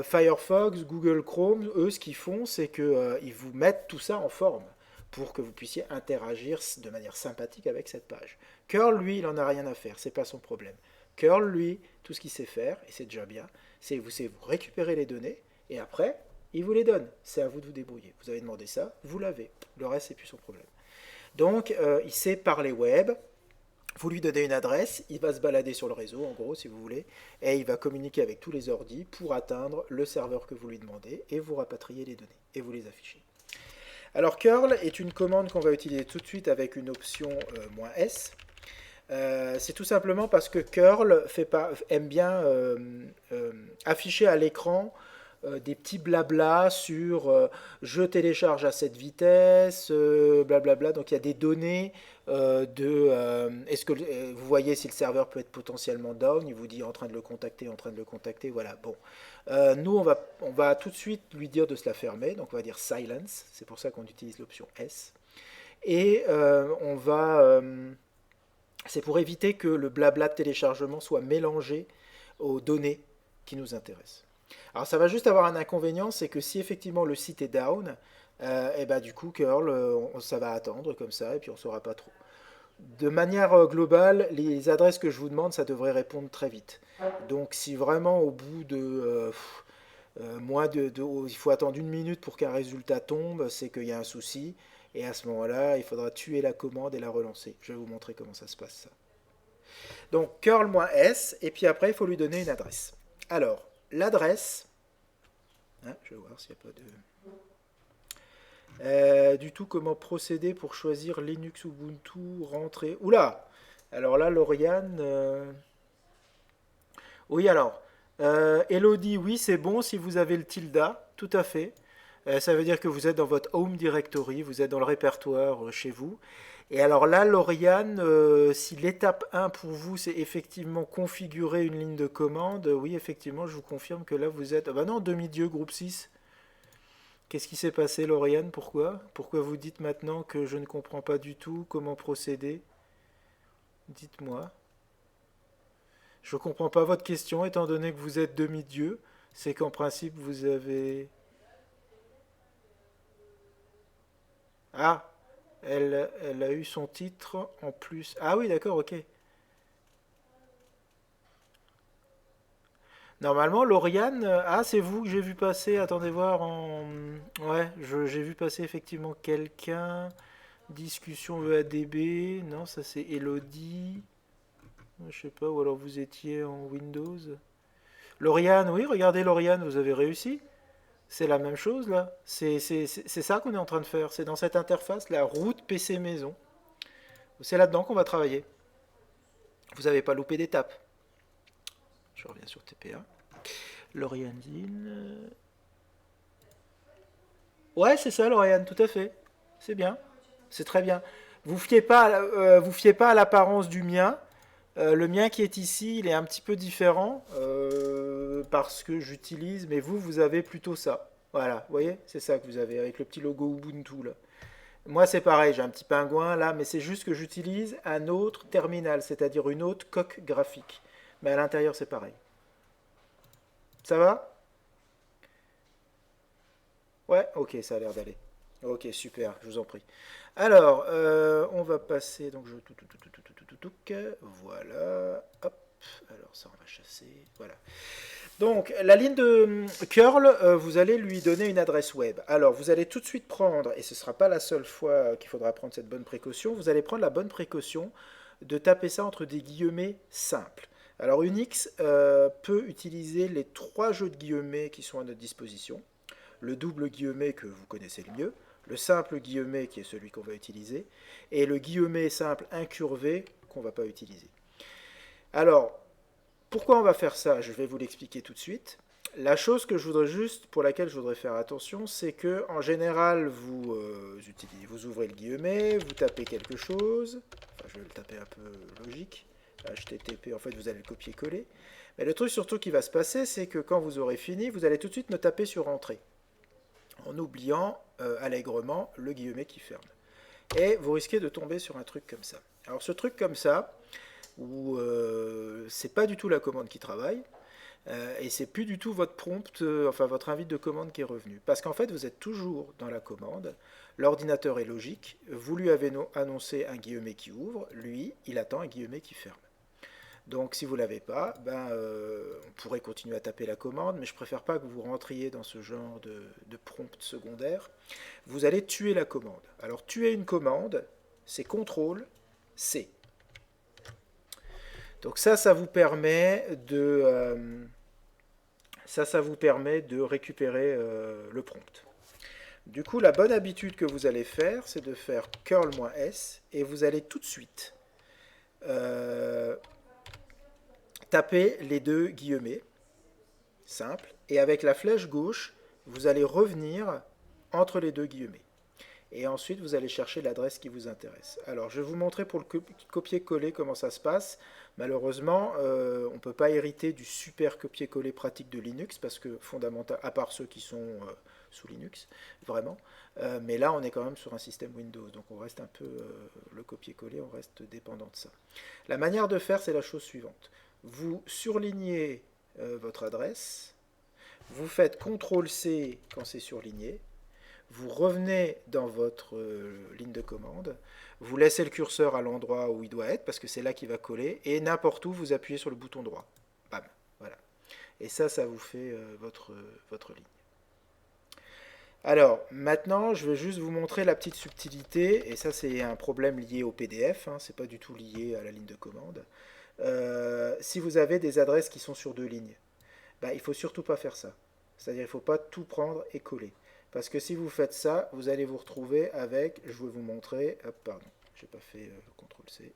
Firefox, Google Chrome, eux, ce qu'ils font, c'est qu'ils vous mettent tout ça en forme pour que vous puissiez interagir de manière sympathique avec cette page. Curl, lui, il n'en a rien à faire, c'est pas son problème. Curl, lui, tout ce qu'il sait faire, et c'est déjà bien, c'est vous récupérer les données, et après, il vous les donne. C'est à vous de vous débrouiller. Vous avez demandé ça, vous l'avez. Le reste, c'est plus son problème. Donc, il sait parler web, vous lui donnez une adresse, il va se balader sur le réseau, en gros, si vous voulez, et il va communiquer avec tous les ordis pour atteindre le serveur que vous lui demandez, et vous rapatriez les données, et vous les affichez. Alors, curl est une commande qu'on va utiliser tout de suite avec une option "-s". C'est tout simplement parce que curl aime bien afficher à l'écran des petits blabla sur je télécharge à cette vitesse, blablabla. Donc il y a des données est-ce que vous voyez si le serveur peut être potentiellement down, il vous dit en train de le contacter, voilà. Bon, nous on va tout de suite lui dire de se la fermer, donc on va dire silence, c'est pour ça qu'on utilise l'option S. Et c'est pour éviter que le blabla de téléchargement soit mélangé aux données qui nous intéressent. Alors ça va juste avoir un inconvénient, c'est que si effectivement le site est down, et bah du coup curl, ça va attendre comme ça et puis on ne saura pas trop. De manière globale, les adresses que je vous demande, ça devrait répondre très vite. Donc si vraiment au bout de il faut attendre une minute pour qu'un résultat tombe, c'est qu'il y a un souci. Et à ce moment-là, il faudra tuer la commande et la relancer. Je vais vous montrer comment ça se passe ça. Donc curl-s, et puis après il faut lui donner une adresse. Alors, l'adresse, je vais voir s'il n'y a pas de... du tout, comment procéder pour choisir Linux, Ubuntu, rentrer... Oula. Alors là, Lauriane... Oui, alors, Elodie, oui, c'est bon si vous avez le tilde, tout à fait. Ça veut dire que vous êtes dans votre home directory, vous êtes dans le répertoire chez vous. Et alors là, Lauriane, si l'étape 1 pour vous, c'est effectivement configurer une ligne de commande, oui, effectivement, je vous confirme que là, vous êtes... Ah bah non, demi-dieu, groupe 6. Qu'est-ce qui s'est passé, Lauriane? Pourquoi vous dites maintenant que je ne comprends pas du tout comment procéder? Dites-moi. Je ne comprends pas votre question, étant donné que vous êtes demi-dieu. C'est qu'en principe, vous avez... Ah, elle a eu son titre en plus. Ah oui, d'accord, ok. Normalement, Lauriane, ah, c'est vous que j'ai vu passer. Attendez voir en. Ouais, j'ai vu passer effectivement quelqu'un. Discussion EADB. Non, ça c'est Elodie. Je sais pas, ou alors vous étiez en Windows. Lauriane, oui, regardez Lauriane, vous avez réussi. C'est la même chose là. C'est ça qu'on est en train de faire. C'est dans cette interface, la route PC maison. C'est là-dedans qu'on va travailler. Vous n'avez pas loupé d'étape. Je reviens sur TP1. Lauriane Zin. Ouais, c'est ça, Lauriane, tout à fait. C'est bien. C'est très bien. Vous fiez pas à l'apparence du mien. Le mien qui est ici, il est un petit peu différent parce que j'utilise, mais vous avez plutôt ça. Voilà, vous voyez, c'est ça que vous avez avec le petit logo Ubuntu là. Moi, c'est pareil, j'ai un petit pingouin là, mais c'est juste que j'utilise un autre terminal, c'est-à-dire une autre coque graphique. Mais à l'intérieur, c'est pareil. Ça va? Ouais, ok, ça a l'air d'aller. Ok, super, je vous en prie. Alors, on va passer, donc je... Voilà, hop, alors ça on va chasser, voilà. Donc, la ligne de curl, vous allez lui donner une adresse web. Alors, vous allez tout de suite prendre, et ce ne sera pas la seule fois qu'il faudra prendre cette bonne précaution, vous allez prendre la bonne précaution de taper ça entre des guillemets simples. Alors, Unix peut utiliser les trois jeux de guillemets qui sont à notre disposition. Le double guillemet que vous connaissez le mieux, le simple guillemet qui est celui qu'on va utiliser, et le guillemet simple incurvé qu'on ne va pas utiliser. Alors, pourquoi on va faire ça? Je vais vous l'expliquer tout de suite. La chose que je voudrais juste, pour laquelle je voudrais faire attention, c'est que en général, vous ouvrez le guillemet, vous tapez quelque chose. Enfin, je vais le taper un peu logique. HTTP, en fait, vous allez le copier-coller. Mais le truc surtout qui va se passer, c'est que quand vous aurez fini, vous allez tout de suite me taper sur Entrée, en oubliant allègrement le guillemet qui ferme. Et vous risquez de tomber sur un truc comme ça. Alors ce truc comme ça, où c'est pas du tout la commande qui travaille, et c'est plus du tout votre prompt, enfin votre invite de commande qui est revenu. Parce qu'en fait, vous êtes toujours dans la commande, l'ordinateur est logique, vous lui avez annoncé un guillemet qui ouvre, lui, il attend un guillemet qui ferme. Donc si vous ne l'avez pas, on pourrait continuer à taper la commande, mais je préfère pas que vous rentriez dans ce genre de prompt secondaire. Vous allez tuer la commande. Alors tuer une commande, c'est CTRL-C. Donc ça vous permet de récupérer le prompt. Du coup, la bonne habitude que vous allez faire, c'est de faire curl-s et vous allez tout de suite taper les deux guillemets, simple, et avec la flèche gauche, vous allez revenir entre les deux guillemets. Et ensuite, vous allez chercher l'adresse qui vous intéresse. Alors, je vais vous montrer pour le copier-coller comment ça se passe. Malheureusement, on ne peut pas hériter du super copier-coller pratique de Linux, parce que fondamental, à part ceux qui sont sous Linux, vraiment. Mais là, on est quand même sur un système Windows, donc on reste un peu, le copier-coller, on reste dépendant de ça. La manière de faire, c'est la chose suivante. Vous surlignez votre adresse, vous faites CTRL-C quand c'est surligné, vous revenez dans votre ligne de commande, vous laissez le curseur à l'endroit où il doit être, parce que c'est là qu'il va coller, et n'importe où, vous appuyez sur le bouton droit. Bam, voilà. Et ça vous fait votre ligne. Alors, maintenant, je vais juste vous montrer la petite subtilité, et ça c'est un problème lié au PDF, hein, c'est pas du tout lié à la ligne de commande. Si vous avez des adresses qui sont sur deux lignes, il ne faut surtout pas faire ça. C'est-à-dire qu'il ne faut pas tout prendre et coller. Parce que si vous faites ça, vous allez vous retrouver avec, je vais vous montrer, hop, pardon, j'ai pas fait CTRL-C,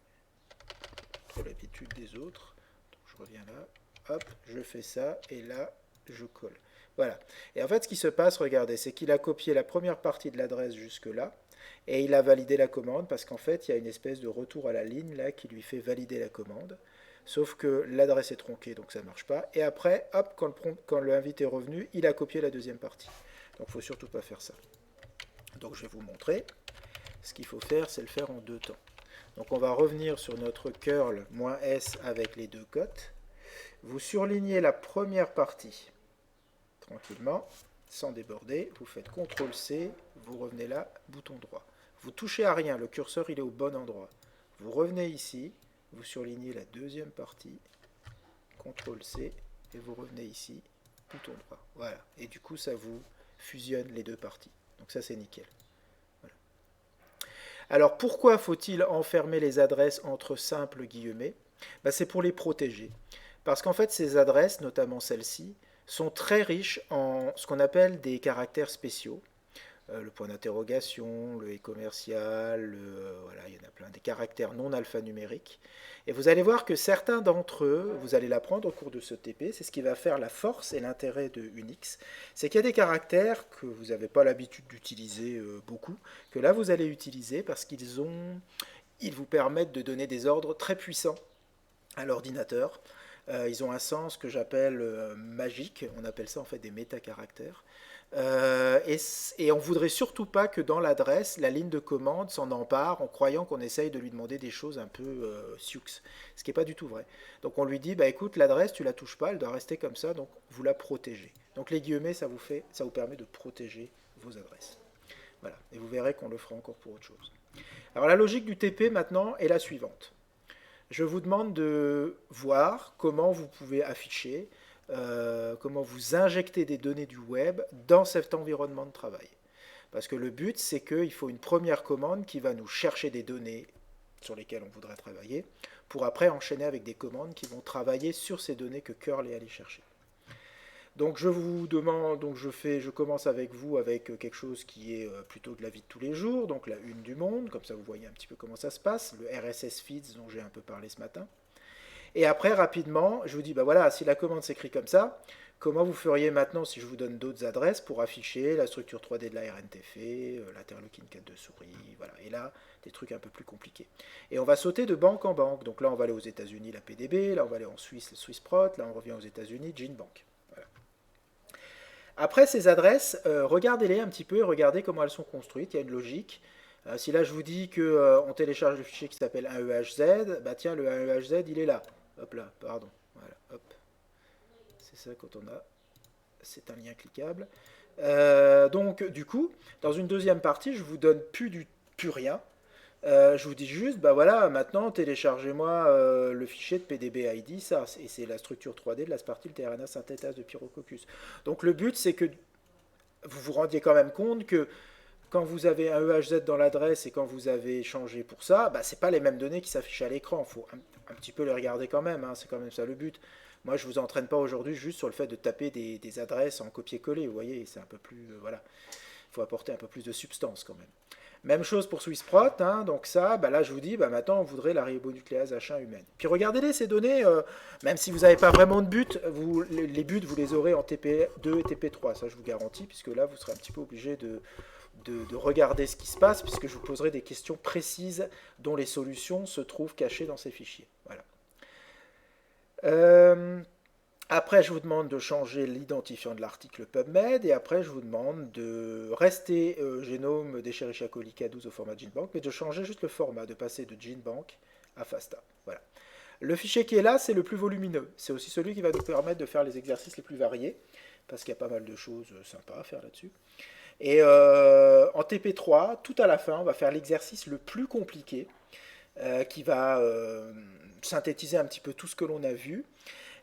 trop l'habitude des autres, donc je reviens là, hop, je fais ça, et là, je colle. Voilà. Et en fait, ce qui se passe, regardez, c'est qu'il a copié la première partie de l'adresse jusque là, et il a validé la commande, parce qu'en fait, il y a une espèce de retour à la ligne là qui lui fait valider la commande. Sauf que l'adresse est tronquée, donc ça ne marche pas. Et après, hop, quand l'invite est revenu, il a copié la deuxième partie. Donc il ne faut surtout pas faire ça. Donc je vais vous montrer. Ce qu'il faut faire, c'est le faire en deux temps. Donc on va revenir sur notre curl-s avec les deux cotes. Vous surlignez la première partie tranquillement, sans déborder. Vous faites CTRL-C, vous revenez là, bouton droit. Vous touchez à rien, le curseur il est au bon endroit. Vous revenez ici, vous surlignez la deuxième partie, CTRL-C, et vous revenez ici, bouton droit. Voilà. Et du coup, ça vous fusionne les deux parties. Donc ça, c'est nickel. Voilà. Alors, pourquoi faut-il enfermer les adresses entre simples guillemets? C'est pour les protéger. Parce qu'en fait, ces adresses, notamment celle-ci, sont très riches en ce qu'on appelle des caractères spéciaux. le point d'interrogation, le et commercial, voilà, il y en a plein, des caractères non alphanumériques. Et vous allez voir que certains d'entre eux, vous allez l'apprendre au cours de ce TP, c'est ce qui va faire la force et l'intérêt de Unix, c'est qu'il y a des caractères que vous n'avez pas l'habitude d'utiliser beaucoup, que là vous allez utiliser parce ils vous permettent de donner des ordres très puissants à l'ordinateur. Ils ont un sens que j'appelle magique, on appelle ça en fait des métacaractères. Et on ne voudrait surtout pas que dans l'adresse, la ligne de commande s'en empare en croyant qu'on essaye de lui demander des choses un peu sioux, ce qui n'est pas du tout vrai. Donc on lui dit, bah écoute, l'adresse, tu la touches pas, elle doit rester comme ça, donc vous la protégez. Donc les guillemets, ça vous permet de protéger vos adresses. Voilà, et vous verrez qu'on le fera encore pour autre chose. Alors la logique du TP maintenant est la suivante. Je vous demande de voir comment vous pouvez afficher, comment vous injectez des données du web dans cet environnement de travail. Parce que le but, c'est qu'il faut une première commande qui va nous chercher des données sur lesquelles on voudrait travailler, pour après enchaîner avec des commandes qui vont travailler sur ces données que curl est allé chercher. Donc je vous demande, je commence avec vous avec quelque chose qui est plutôt de la vie de tous les jours, donc la une du monde, comme ça vous voyez un petit peu comment ça se passe, le RSS feeds dont j'ai un peu parlé ce matin. Et après, rapidement, je vous dis, bah voilà, si la commande s'écrit comme ça, comment vous feriez maintenant si je vous donne d'autres adresses pour afficher la structure 3D de la RNTF, l'interleukine 4 de souris, voilà. Et là, des trucs un peu plus compliqués. Et on va sauter de banque en banque. Donc là, on va aller aux États-Unis, la PDB, là, on va aller en Suisse, le Swissprot, là, on revient aux États-Unis, Genebank. Voilà. Après ces adresses, regardez-les un petit peu et regardez comment elles sont construites. Il y a une logique. Si là je vous dis qu'on télécharge le fichier qui s'appelle 1EHZ, bah tiens, le 1EHZ, il est là. Hop là, pardon. Voilà, hop. C'est ça quand on a. C'est un lien cliquable. Donc, du coup, dans une deuxième partie, je vous donne plus rien. Je vous dis juste, bah voilà, maintenant téléchargez-moi le fichier de PDB-ID, ça, et c'est la structure 3D de l'aspartyle tRNA synthétase de Pyrococcus. Donc le but, c'est que vous vous rendiez quand même compte que quand vous avez un EHZ dans l'adresse et quand vous avez changé pour ça, bah, c'est pas les mêmes données qui s'affichent à l'écran. Il faut un petit peu les regarder quand même, hein, c'est quand même ça le but. Moi, je vous entraîne pas aujourd'hui juste sur le fait de taper des adresses en copier-coller, vous voyez, c'est un peu plus, voilà, il faut apporter un peu plus de substance quand même. Même chose pour Swissprot, hein, donc ça, bah là je vous dis, bah maintenant on voudrait la ribonucléase H1 humaine. Puis regardez-les ces données, même si vous n'avez pas vraiment de but, les buts vous les aurez en TP2 et TP3, ça je vous garantis, puisque là vous serez un petit peu obligé de regarder ce qui se passe, puisque je vous poserai des questions précises dont les solutions se trouvent cachées dans ces fichiers. Voilà. Après, je vous demande de changer l'identifiant de l'article PubMed, et après, je vous demande de rester génome d'Escherichia coli K12 au format GenBank, mais de changer juste le format, de passer de GenBank à FASTA. Voilà. Le fichier qui est là, c'est le plus volumineux. C'est aussi celui qui va nous permettre de faire les exercices les plus variés, parce qu'il y a pas mal de choses sympas à faire là-dessus. Et en TP3, tout à la fin, on va faire l'exercice le plus compliqué, qui va synthétiser un petit peu tout ce que l'on a vu.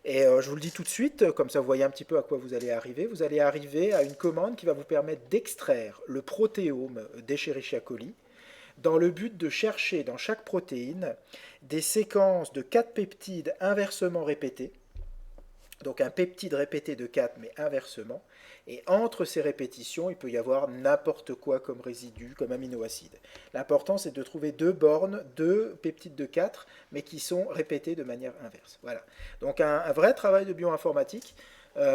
Et je vous le dis tout de suite, comme ça vous voyez un petit peu à quoi vous allez arriver. Vous allez arriver à une commande qui va vous permettre d'extraire le protéome d'Escherichia coli dans le but de chercher dans chaque protéine des séquences de 4 peptides inversement répétés. Donc un peptide répété de 4 mais inversement. Et entre ces répétitions, il peut y avoir n'importe quoi comme résidu, comme aminoacide. L'important, c'est de trouver deux bornes, deux peptides de 4, mais qui sont répétés de manière inverse. Voilà. Donc un vrai travail de bioinformatique,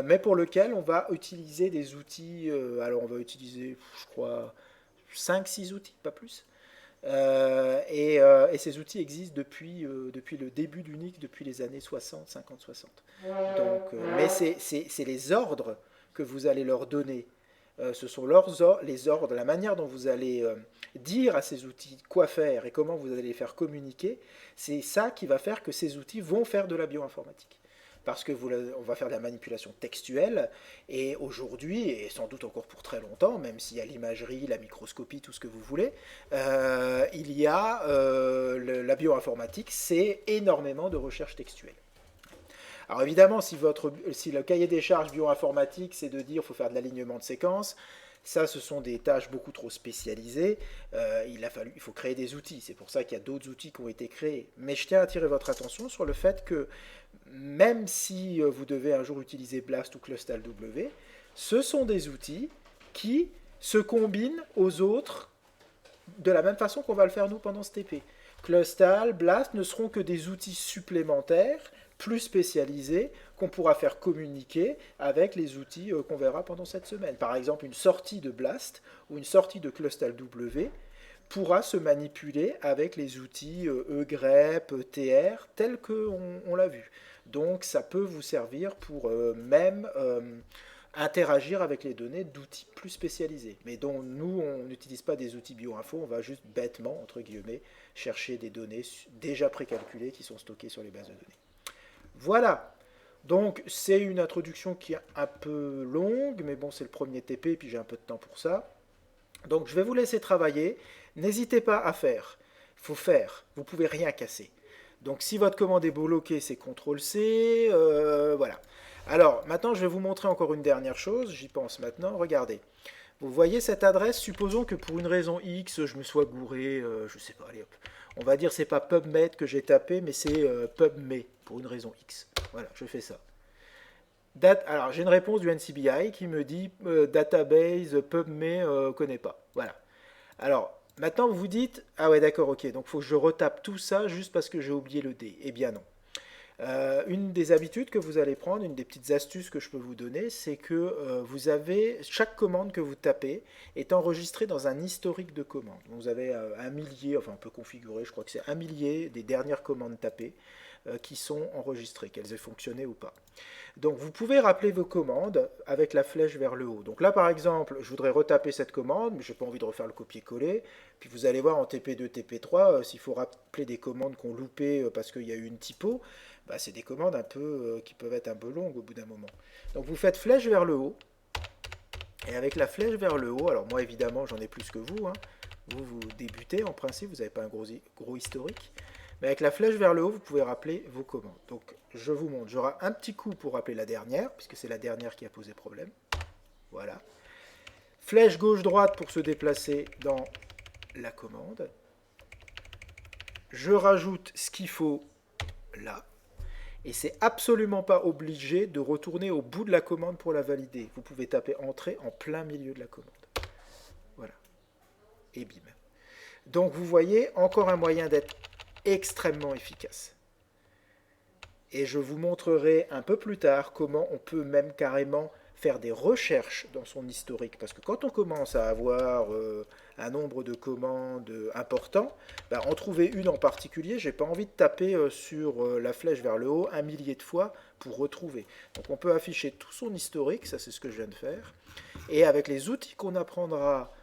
mais pour lequel on va utiliser des outils. Alors on va utiliser, je crois, 5-6 outils, pas plus. Et ces outils existent depuis le début d'Unix, depuis les années 60, 50, 60. Donc, mais c'est les ordres que vous allez leur donner. Ce sont les ordres, la manière dont vous allez dire à ces outils quoi faire et comment vous allez les faire communiquer. C'est ça qui va faire que ces outils vont faire de la bioinformatique. Parce que on va faire de la manipulation textuelle, et aujourd'hui, et sans doute encore pour très longtemps, même s'il y a l'imagerie, la microscopie, tout ce que vous voulez, il y a la bioinformatique, c'est énormément de recherche textuelle. Alors évidemment, si le cahier des charges bioinformatique, c'est de dire qu'il faut faire de l'alignement de séquences, ça, ce sont des tâches beaucoup trop spécialisées. Il faut créer des outils. C'est pour ça qu'il y a d'autres outils qui ont été créés. Mais je tiens à attirer votre attention sur le fait que même si vous devez un jour utiliser BLAST ou ClustalW, ce sont des outils qui se combinent aux autres de la même façon qu'on va le faire nous pendant ce TP. Clustal, Blast ne seront que des outils supplémentaires, plus spécialisés, qu'on pourra faire communiquer avec les outils qu'on verra pendant cette semaine. Par exemple, une sortie de Blast ou une sortie de Clustal W pourra se manipuler avec les outils grep, tr, tels qu'on l'a vu. Donc ça peut vous servir pour même interagir avec les données d'outils plus spécialisés. Mais dont nous, on n'utilise pas des outils bioinfo, on va juste bêtement, entre guillemets, chercher des données déjà précalculées qui sont stockées sur les bases de données. Voilà. Donc c'est une introduction qui est un peu longue, mais bon, c'est le premier TP, et puis j'ai un peu de temps pour ça. Donc je vais vous laisser travailler. N'hésitez pas à faire. Il faut faire. Vous ne pouvez rien casser. Donc si votre commande est bloquée, c'est CTRL-C. Voilà. Alors maintenant, je vais vous montrer encore une dernière chose. J'y pense maintenant. Regardez. Vous voyez cette adresse. Supposons que pour une raison X, je me sois gouré. Je ne sais pas. Allez hop. On va dire que ce n'est pas PubMed que j'ai tapé, mais c'est PubMe pour une raison X. Voilà, je fais ça. Alors, j'ai une réponse du NCBI qui me dit database PubMe connaît pas. Voilà. Alors, maintenant vous vous dites ah ouais d'accord ok donc il faut que je retape tout ça juste parce que j'ai oublié le D. Eh bien non. Une des habitudes que vous allez prendre, une des petites astuces que je peux vous donner, c'est que vous avez chaque commande que vous tapez est enregistrée dans un historique de commandes. Donc, vous avez un millier, enfin on peut configurer, je crois que c'est un millier des dernières commandes tapées qui sont enregistrées, qu'elles aient fonctionné ou pas. Donc vous pouvez rappeler vos commandes avec la flèche vers le haut. Donc là par exemple, je voudrais retaper cette commande, mais je n'ai pas envie de refaire le copier-coller. Puis vous allez voir en TP2, TP3, s'il faut rappeler des commandes qu'on loupait parce qu'il y a eu une typo, bah, c'est des commandes un peu qui peuvent être un peu longues au bout d'un moment. Donc vous faites flèche vers le haut. Et avec la flèche vers le haut, alors moi évidemment j'en ai plus que vous, hein. Vous débutez en principe, vous n'avez pas un gros historique. Mais avec la flèche vers le haut, vous pouvez rappeler vos commandes. Donc je vous montre, j'aurai un petit coup pour rappeler la dernière, puisque c'est la dernière qui a posé problème. Voilà. Flèche gauche-droite pour se déplacer dans la commande. Je rajoute ce qu'il faut là. Et c'est absolument pas obligé de retourner au bout de la commande pour la valider. Vous pouvez taper Entrée en plein milieu de la commande. Voilà. Et bim. Donc vous voyez, encore un moyen d'être extrêmement efficace. Et je vous montrerai un peu plus tard comment on peut même carrément faire des recherches dans son historique. Parce que quand on commence à avoir un nombre de commandes important, ben, en trouver une en particulier, j'ai pas envie de taper sur la flèche vers le haut un millier de fois pour retrouver. Donc on peut afficher tout son historique, ça c'est ce que je viens de faire. Et avec les outils qu'on apprendra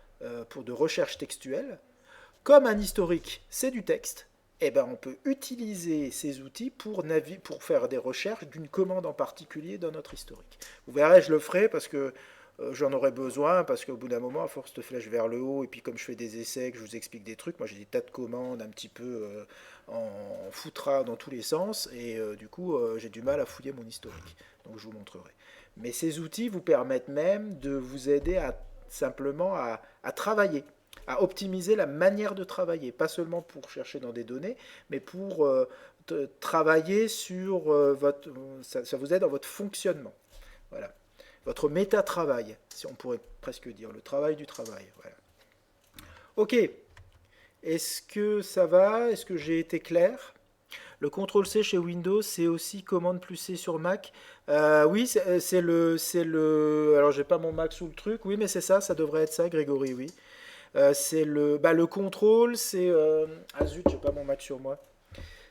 pour de recherche textuelle, comme un historique c'est du texte, eh ben, on peut utiliser ces outils pour faire des recherches d'une commande en particulier dans notre historique. Vous verrez, je le ferai parce que j'en aurai besoin, parce qu'au bout d'un moment, à force de flèche vers le haut, et puis comme je fais des essais, que je vous explique des trucs, moi j'ai des tas de commandes un petit peu en foutra dans tous les sens, et du coup j'ai du mal à fouiller mon historique. Donc je vous montrerai. Mais ces outils vous permettent même de vous aider simplement à travailler, à optimiser la manière de travailler, pas seulement pour chercher dans des données, mais pour travailler sur ça vous aide dans votre fonctionnement. Voilà. Votre méta-travail, si on pourrait presque dire, le travail du travail. Voilà. Ok. Est-ce que ça va? Est-ce que j'ai été clair? Le CTRL-C chez Windows, c'est aussi commande plus C sur Mac. Oui, alors, j'ai pas mon Mac sous le truc. Oui, mais c'est ça, ça devrait être ça, Grégory, oui. C'est le contrôle, c'est... ah zut, j'ai pas mon Mac sur moi.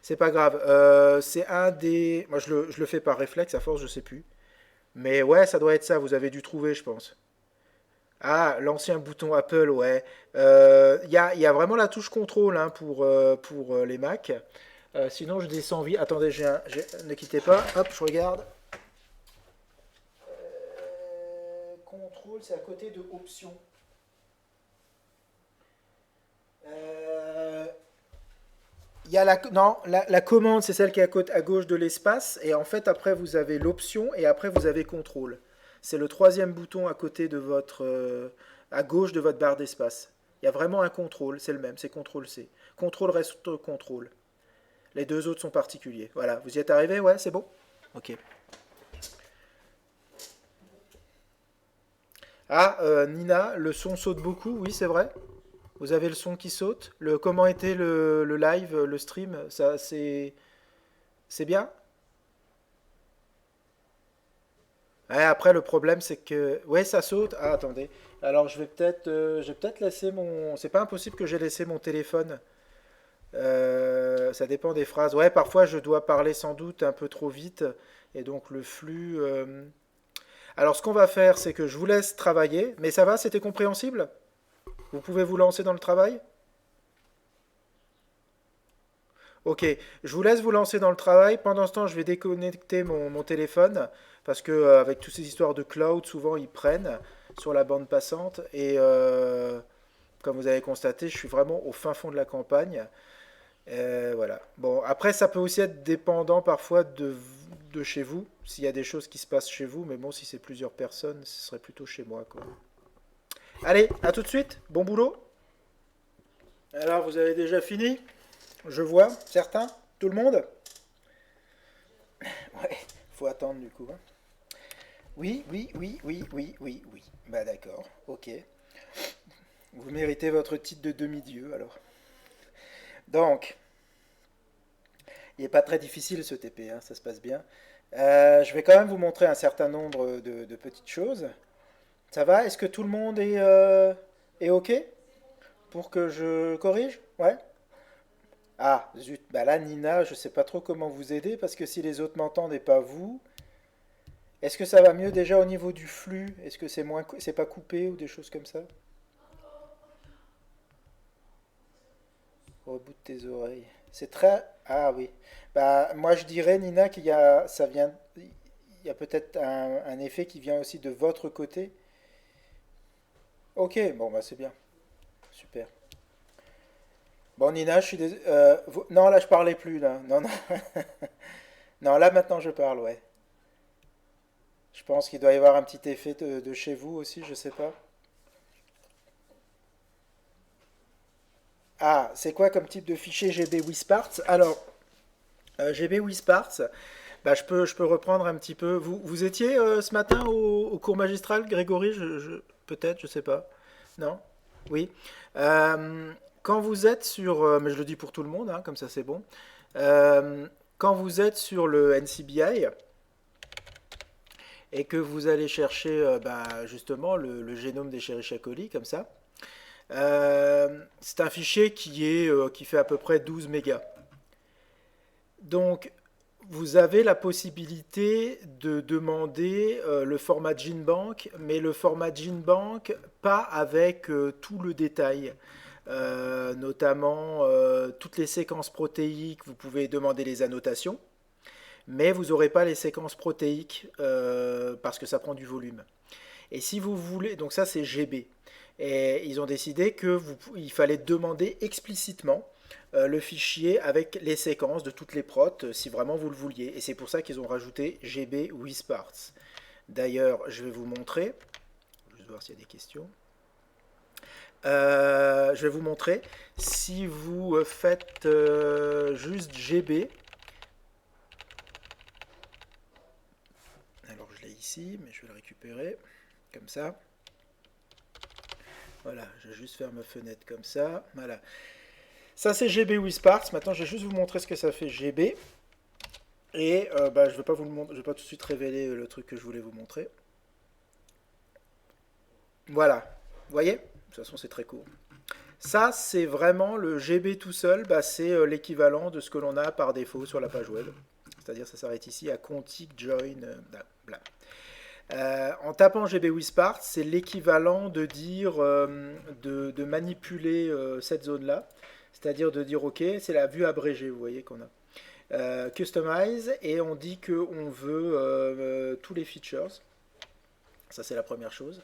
C'est pas grave. C'est un des... Moi, je le fais par réflexe, à force, je sais plus. Mais ouais, ça doit être ça, vous avez dû trouver, je pense. Ah, l'ancien bouton Apple, ouais. Il y a vraiment la touche contrôle hein, pour les Mac. Sinon, je descends vite. Attendez, ne quittez pas. Hop, je regarde. Contrôle, c'est à côté de Options. Il y a non, la commande, c'est celle qui est à gauche de l'espace. Et en fait, après, vous avez l'option et après, vous avez contrôle. C'est le troisième bouton à côté de à gauche de votre barre d'espace. Il y a vraiment un contrôle, c'est le même, c'est CTRL-C. Contrôle reste contrôle. Les deux autres sont particuliers. Voilà, vous y êtes arrivé? Ouais, c'est bon? Ok. Ah, Nina, le son saute beaucoup, oui, c'est vrai. Vous avez le son qui saute. Comment était le live, le stream? Ça, c'est bien? Ouais, après, le problème, c'est que... Ouais, ça saute. Ah, attendez. Alors, je vais peut-être laisser mon... C'est pas impossible que j'ai laissé mon téléphone. Ça dépend des phrases. Ouais, parfois, je dois parler sans doute un peu trop vite. Et donc, le flux... Alors, ce qu'on va faire, c'est que je vous laisse travailler. Mais ça va, c'était compréhensible? Vous pouvez vous lancer dans le travail? Ok, je vous laisse vous lancer dans le travail. Pendant ce temps, je vais déconnecter mon téléphone parce que avec toutes ces histoires de cloud, souvent ils prennent sur la bande passante. Et comme vous avez constaté, je suis vraiment au fin fond de la campagne. Voilà. Bon, après, ça peut aussi être dépendant parfois de chez vous, s'il y a des choses qui se passent chez vous. Mais bon, si c'est plusieurs personnes, ce serait plutôt chez moi, quoi. Allez, à tout de suite. Bon boulot. Alors, vous avez déjà fini? Je vois, certains? Tout le monde? Ouais, faut attendre du coup, hein. Oui, oui, oui, oui, oui, oui, oui. Bah d'accord, ok. Vous méritez votre titre de demi-dieu alors. Donc, il n'est pas très difficile ce TP, hein, ça se passe bien. Je vais quand même vous montrer un certain nombre de petites choses. Ça va? Est-ce que tout le monde est ok pour que je corrige? Ouais? Ah, zut, bah là Nina, je sais pas trop comment vous aider parce que si les autres m'entendent et pas vous, est-ce que ça va mieux déjà au niveau du flux? Est-ce que c'est pas coupé ou des choses comme ça? Au bout de tes oreilles. C'est très... Ah oui. Bah, moi je dirais, Nina, ça vient, il y a peut-être un effet qui vient aussi de votre côté. Ok, bon, bah c'est bien. Super. Bon, Nina, je suis désolé. Non, là je parlais plus, là. Non, non. Non, là maintenant je parle, ouais. Je pense qu'il doit y avoir un petit effet de chez vous aussi, je sais pas. Ah, c'est quoi comme type de fichier GB Wisparts? Alors, GB Wisparts, bah, je peux reprendre un petit peu. Vous étiez ce matin au cours magistral, Grégory? Peut-être, je sais pas. Non? Oui. Euh, Quand vous êtes sur, mais je le dis pour tout le monde, hein, comme ça c'est bon. Euh, Quand vous êtes sur le NCBI et que vous allez chercher bah, justement le génome d'Escherichia coli, comme ça, c'est un fichier qui fait à peu près 12 mégas. Donc, vous avez la possibilité de demander le format GenBank, mais le format GenBank pas avec tout le détail. Notamment toutes les séquences protéiques, vous pouvez demander les annotations, mais vous n'aurez pas les séquences protéiques parce que ça prend du volume. Et si vous voulez, donc ça c'est GB. Et ils ont décidé il fallait demander explicitement le fichier avec les séquences de toutes les protes si vraiment vous le vouliez. Et c'est pour ça qu'ils ont rajouté GB with parts. D'ailleurs, je vais vous montrer. Je vais juste voir s'il y a des questions. Je vais vous montrer. Si vous faites juste GB, alors je l'ai ici, mais je vais le récupérer comme ça. Voilà, je vais juste faire ma fenêtre comme ça. Voilà. Ça c'est GB with parts. Maintenant, je vais juste vous montrer ce que ça fait GB. Et bah, je ne vais pas vous le montrer, je vais pas tout de suite révéler le truc que je voulais vous montrer. Voilà. Vous voyez? De toute façon, c'est très court. Ça, c'est vraiment le GB tout seul. Bah, c'est l'équivalent de ce que l'on a par défaut sur la page web. C'est-à-dire, ça s'arrête ici à config join. Bla, bla. En tapant GB with parts, c'est l'équivalent de dire de manipuler cette zone-là. C'est-à-dire de dire OK, c'est la vue abrégée, vous voyez qu'on a. Customize et on dit qu'on veut tous les features. Ça c'est la première chose.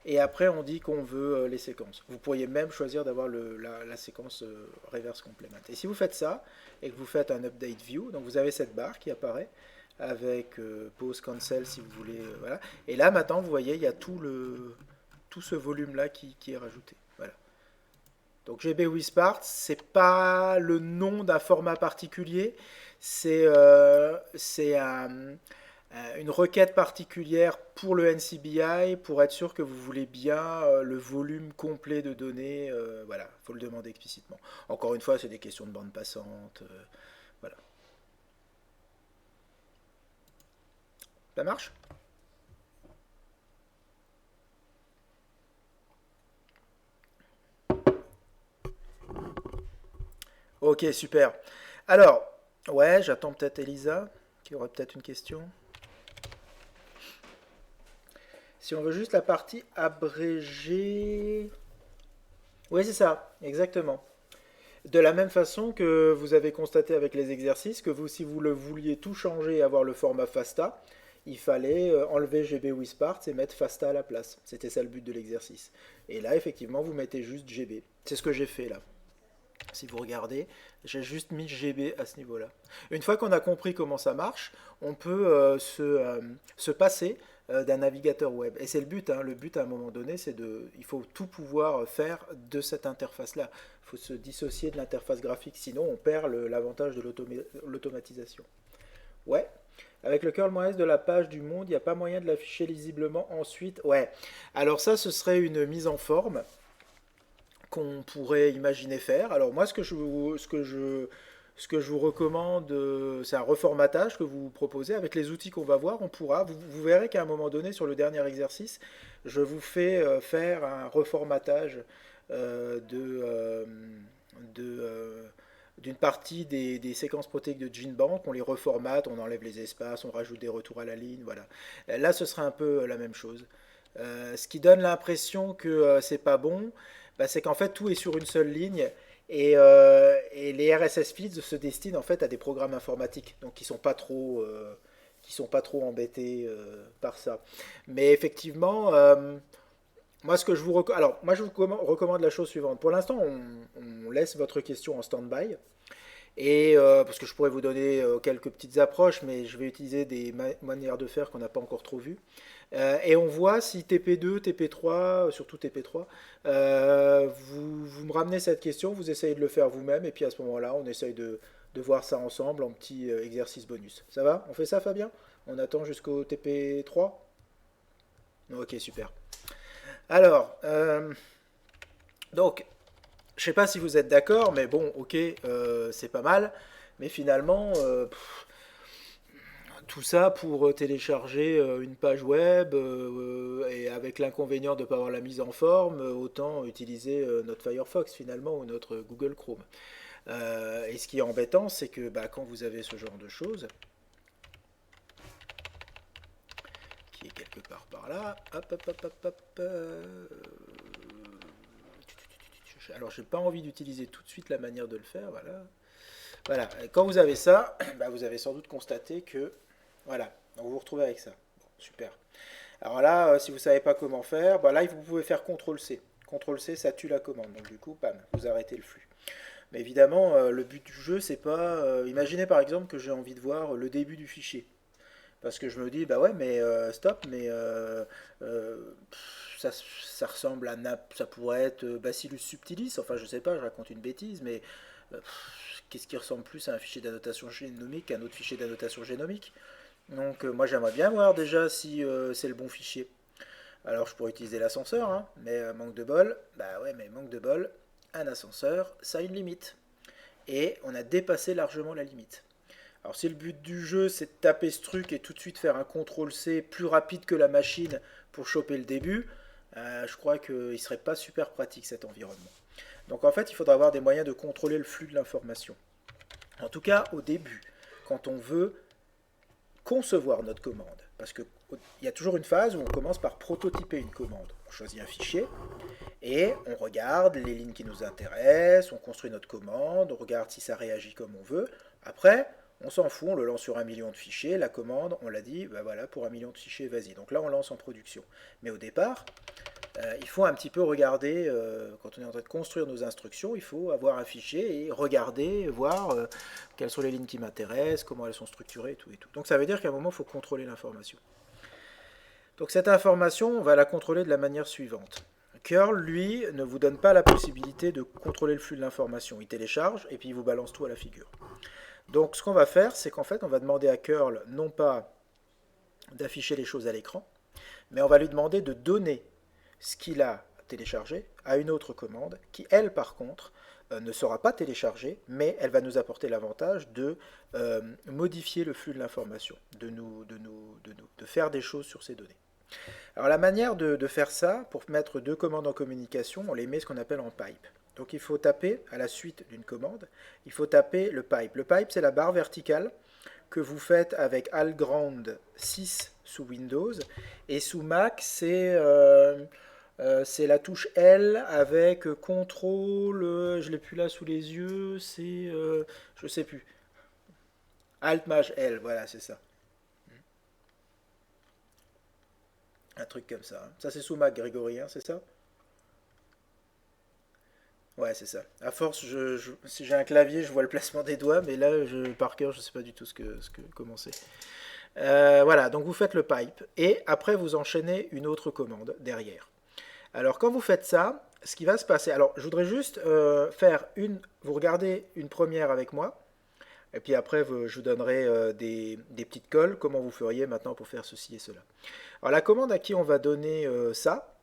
Et après on dit qu'on veut les séquences. Vous pourriez même choisir d'avoir la séquence reverse complement. Et si vous faites ça et que vous faites un update view, donc vous avez cette barre qui apparaît avec pause cancel si vous voulez. Voilà. Et là maintenant vous voyez il y a tout ce volume là qui est rajouté. Voilà. Donc GB Wispart, c'est pas le nom d'un format particulier, c'est un, une requête particulière pour le NCBI pour être sûr que vous voulez bien le volume complet de données. Voilà, il faut le demander explicitement. Encore une fois, c'est des questions de bande passante. Voilà. Ça marche? Ok, super. Alors, ouais, j'attends peut-être Elisa, qui aurait peut-être une question. Si on veut juste la partie abrégée. Oui, c'est ça, exactement. De la même façon que vous avez constaté avec les exercices, que vous, si vous le vouliez tout changer et avoir le format FASTA, il fallait enlever GB with parts et mettre FASTA à la place. C'était ça le but de l'exercice. Et là, effectivement, vous mettez juste GB. C'est ce que j'ai fait là. Si vous regardez, j'ai juste mis GB à ce niveau-là. Une fois qu'on a compris comment ça marche, on peut se passer d'un navigateur web. Et c'est le but, hein. Le but à un moment donné, c'est il faut tout pouvoir faire de cette interface-là. Il faut se dissocier de l'interface graphique, sinon on perd l'avantage de l'automatisation. Ouais. Avec le curl-s de la page du monde, il n'y a pas moyen de l'afficher lisiblement ensuite. Ouais. Alors ça, ce serait une mise en forme qu'on pourrait imaginer faire. Alors moi, ce que je vous recommande, c'est un reformatage que vous proposez. Avec les outils qu'on va voir, on pourra, vous verrez qu'à un moment donné, sur le dernier exercice, je vous fais faire un reformatage d'une partie des séquences protéiques de GeneBank. On les reformate, on enlève les espaces, on rajoute des retours à la ligne, voilà. Là, ce sera un peu la même chose. Ce qui donne l'impression que c'est pas bon, bah, c'est qu'en fait tout est sur une seule ligne et les RSS feeds se destinent en fait à des programmes informatiques, donc qui sont pas trop embêtés par ça. Mais effectivement, moi ce que je vous alors moi je vous recommande la chose suivante. Pour l'instant, on laisse votre question en stand-by. Et parce que je pourrais vous donner quelques petites approches, mais je vais utiliser des manières de faire qu'on n'a pas encore trop vues. Et on voit si TP2, TP3, surtout TP3, vous me ramenez cette question, vous essayez de le faire vous-même, et puis à ce moment-là, on essaye de voir ça ensemble en petit exercice bonus. Ça va? On fait ça, Fabien? On attend jusqu'au TP3? Ok, super. Alors, donc, je sais pas si vous êtes d'accord, mais bon, ok, c'est pas mal. Mais finalement, tout ça pour télécharger une page web et avec l'inconvénient de ne pas avoir la mise en forme, autant utiliser notre Firefox finalement ou notre Google Chrome. Et ce qui est embêtant, c'est que bah, quand vous avez ce genre de choses, qui est quelque part par là, hop, hop, hop, hop, hop, alors j'ai pas envie d'utiliser tout de suite la manière de le faire, voilà. Voilà, et quand vous avez ça, bah, vous avez sans doute constaté que, voilà, donc vous vous retrouvez avec ça. Bon, super. Alors là, si vous ne savez pas comment faire, bah là, vous pouvez faire CTRL-C. CTRL-C, ça tue la commande. Donc du coup, bam, vous arrêtez le flux. Mais évidemment, le but du jeu, c'est pas... imaginez par exemple que j'ai envie de voir le début du fichier. Parce que je me dis, bah ouais, mais stop, mais ça ressemble à ça pourrait être Bacillus subtilis, enfin je sais pas, je raconte une bêtise, mais qu'est-ce qui ressemble plus à un fichier d'annotation génomique qu'à un autre fichier d'annotation génomique? Donc moi j'aimerais bien voir déjà si c'est le bon fichier. Alors je pourrais utiliser l'ascenseur, hein, mais manque de bol, bah ouais, mais manque de bol, un ascenseur, ça a une limite. Et on a dépassé largement la limite. Alors si le but du jeu c'est de taper ce truc et tout de suite faire un CTRL-C plus rapide que la machine pour choper le début, je crois qu'il ne serait pas super pratique cet environnement. Donc en fait il faudra avoir des moyens de contrôler le flux de l'information. En tout cas au début, quand on veut concevoir notre commande. Parce qu'il y a toujours une phase où on commence par prototyper une commande. On choisit un fichier et on regarde les lignes qui nous intéressent, on construit notre commande, on regarde si ça réagit comme on veut. Après, on s'en fout, on le lance sur 1 million de fichiers. La commande, on l'a dit, ben voilà, pour 1 million de fichiers, vas-y. Donc là, on lance en production. Mais au départ, il faut un petit peu regarder, quand on est en train de construire nos instructions, il faut avoir un fichier et regarder, voir quelles sont les lignes qui m'intéressent, comment elles sont structurées, et tout et tout. Donc ça veut dire qu'à un moment, il faut contrôler l'information. Donc cette information, on va la contrôler de la manière suivante. Curl, lui, ne vous donne pas la possibilité de contrôler le flux de l'information. Il télécharge et puis il vous balance tout à la figure. Donc ce qu'on va faire, c'est qu'en fait, on va demander à curl non pas d'afficher les choses à l'écran, mais on va lui demander de donner ce qu'il a téléchargé à une autre commande qui, elle, par contre, ne sera pas téléchargée, mais elle va nous apporter l'avantage de modifier le flux de l'information, de faire des choses sur ces données. Alors la manière de faire ça, pour mettre deux commandes en communication, on les met ce qu'on appelle en pipe. Donc il faut taper, à la suite d'une commande, il faut taper le pipe. Le pipe, c'est la barre verticale que vous faites avec Altground 6 sous Windows, et sous Mac, c'est la touche L avec contrôle, je ne l'ai plus là sous les yeux, je ne sais plus. Alt Maj L, voilà, c'est ça. Un truc comme ça, hein. Ça, c'est sous Mac, Grégory, hein, c'est ça? Ouais, c'est ça. À force, si j'ai un clavier, je vois le placement des doigts, mais là, par cœur, je ne sais pas du tout comment c'est. Voilà, donc vous faites le pipe, et après, vous enchaînez une autre commande derrière. Alors, quand vous faites ça, ce qui va se passer... Alors, je voudrais juste vous regardez une première avec moi, et puis après, je vous donnerai des petites colles, comment vous feriez maintenant pour faire ceci et cela. Alors, la commande à qui on va donner ça,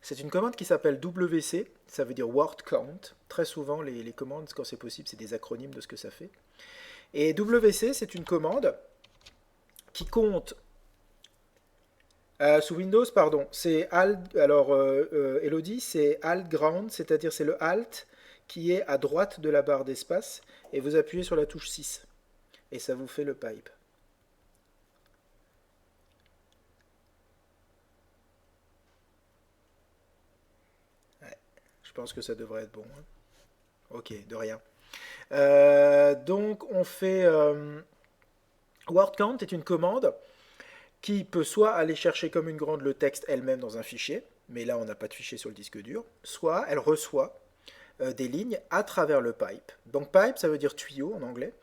c'est une commande qui s'appelle WC, ça veut dire Word Count. Très souvent, les commandes, quand c'est possible, c'est des acronymes de ce que ça fait. Et WC, c'est une commande qui compte sous Windows, pardon, c'est Alt, alors Elodie, c'est Alt Ground, c'est-à-dire c'est le Alt qui est à droite de la barre d'espace, et vous appuyez sur la touche 6, et ça vous fait le pipe. Ouais, je pense que ça devrait être bon, hein. Ok, de rien. Donc on fait... Word Count est une commande qui peut soit aller chercher comme une grande le texte elle-même dans un fichier, mais là on n'a pas de fichier sur le disque dur, soit elle reçoit des lignes à travers le pipe. Donc pipe, ça veut dire tuyau en anglais,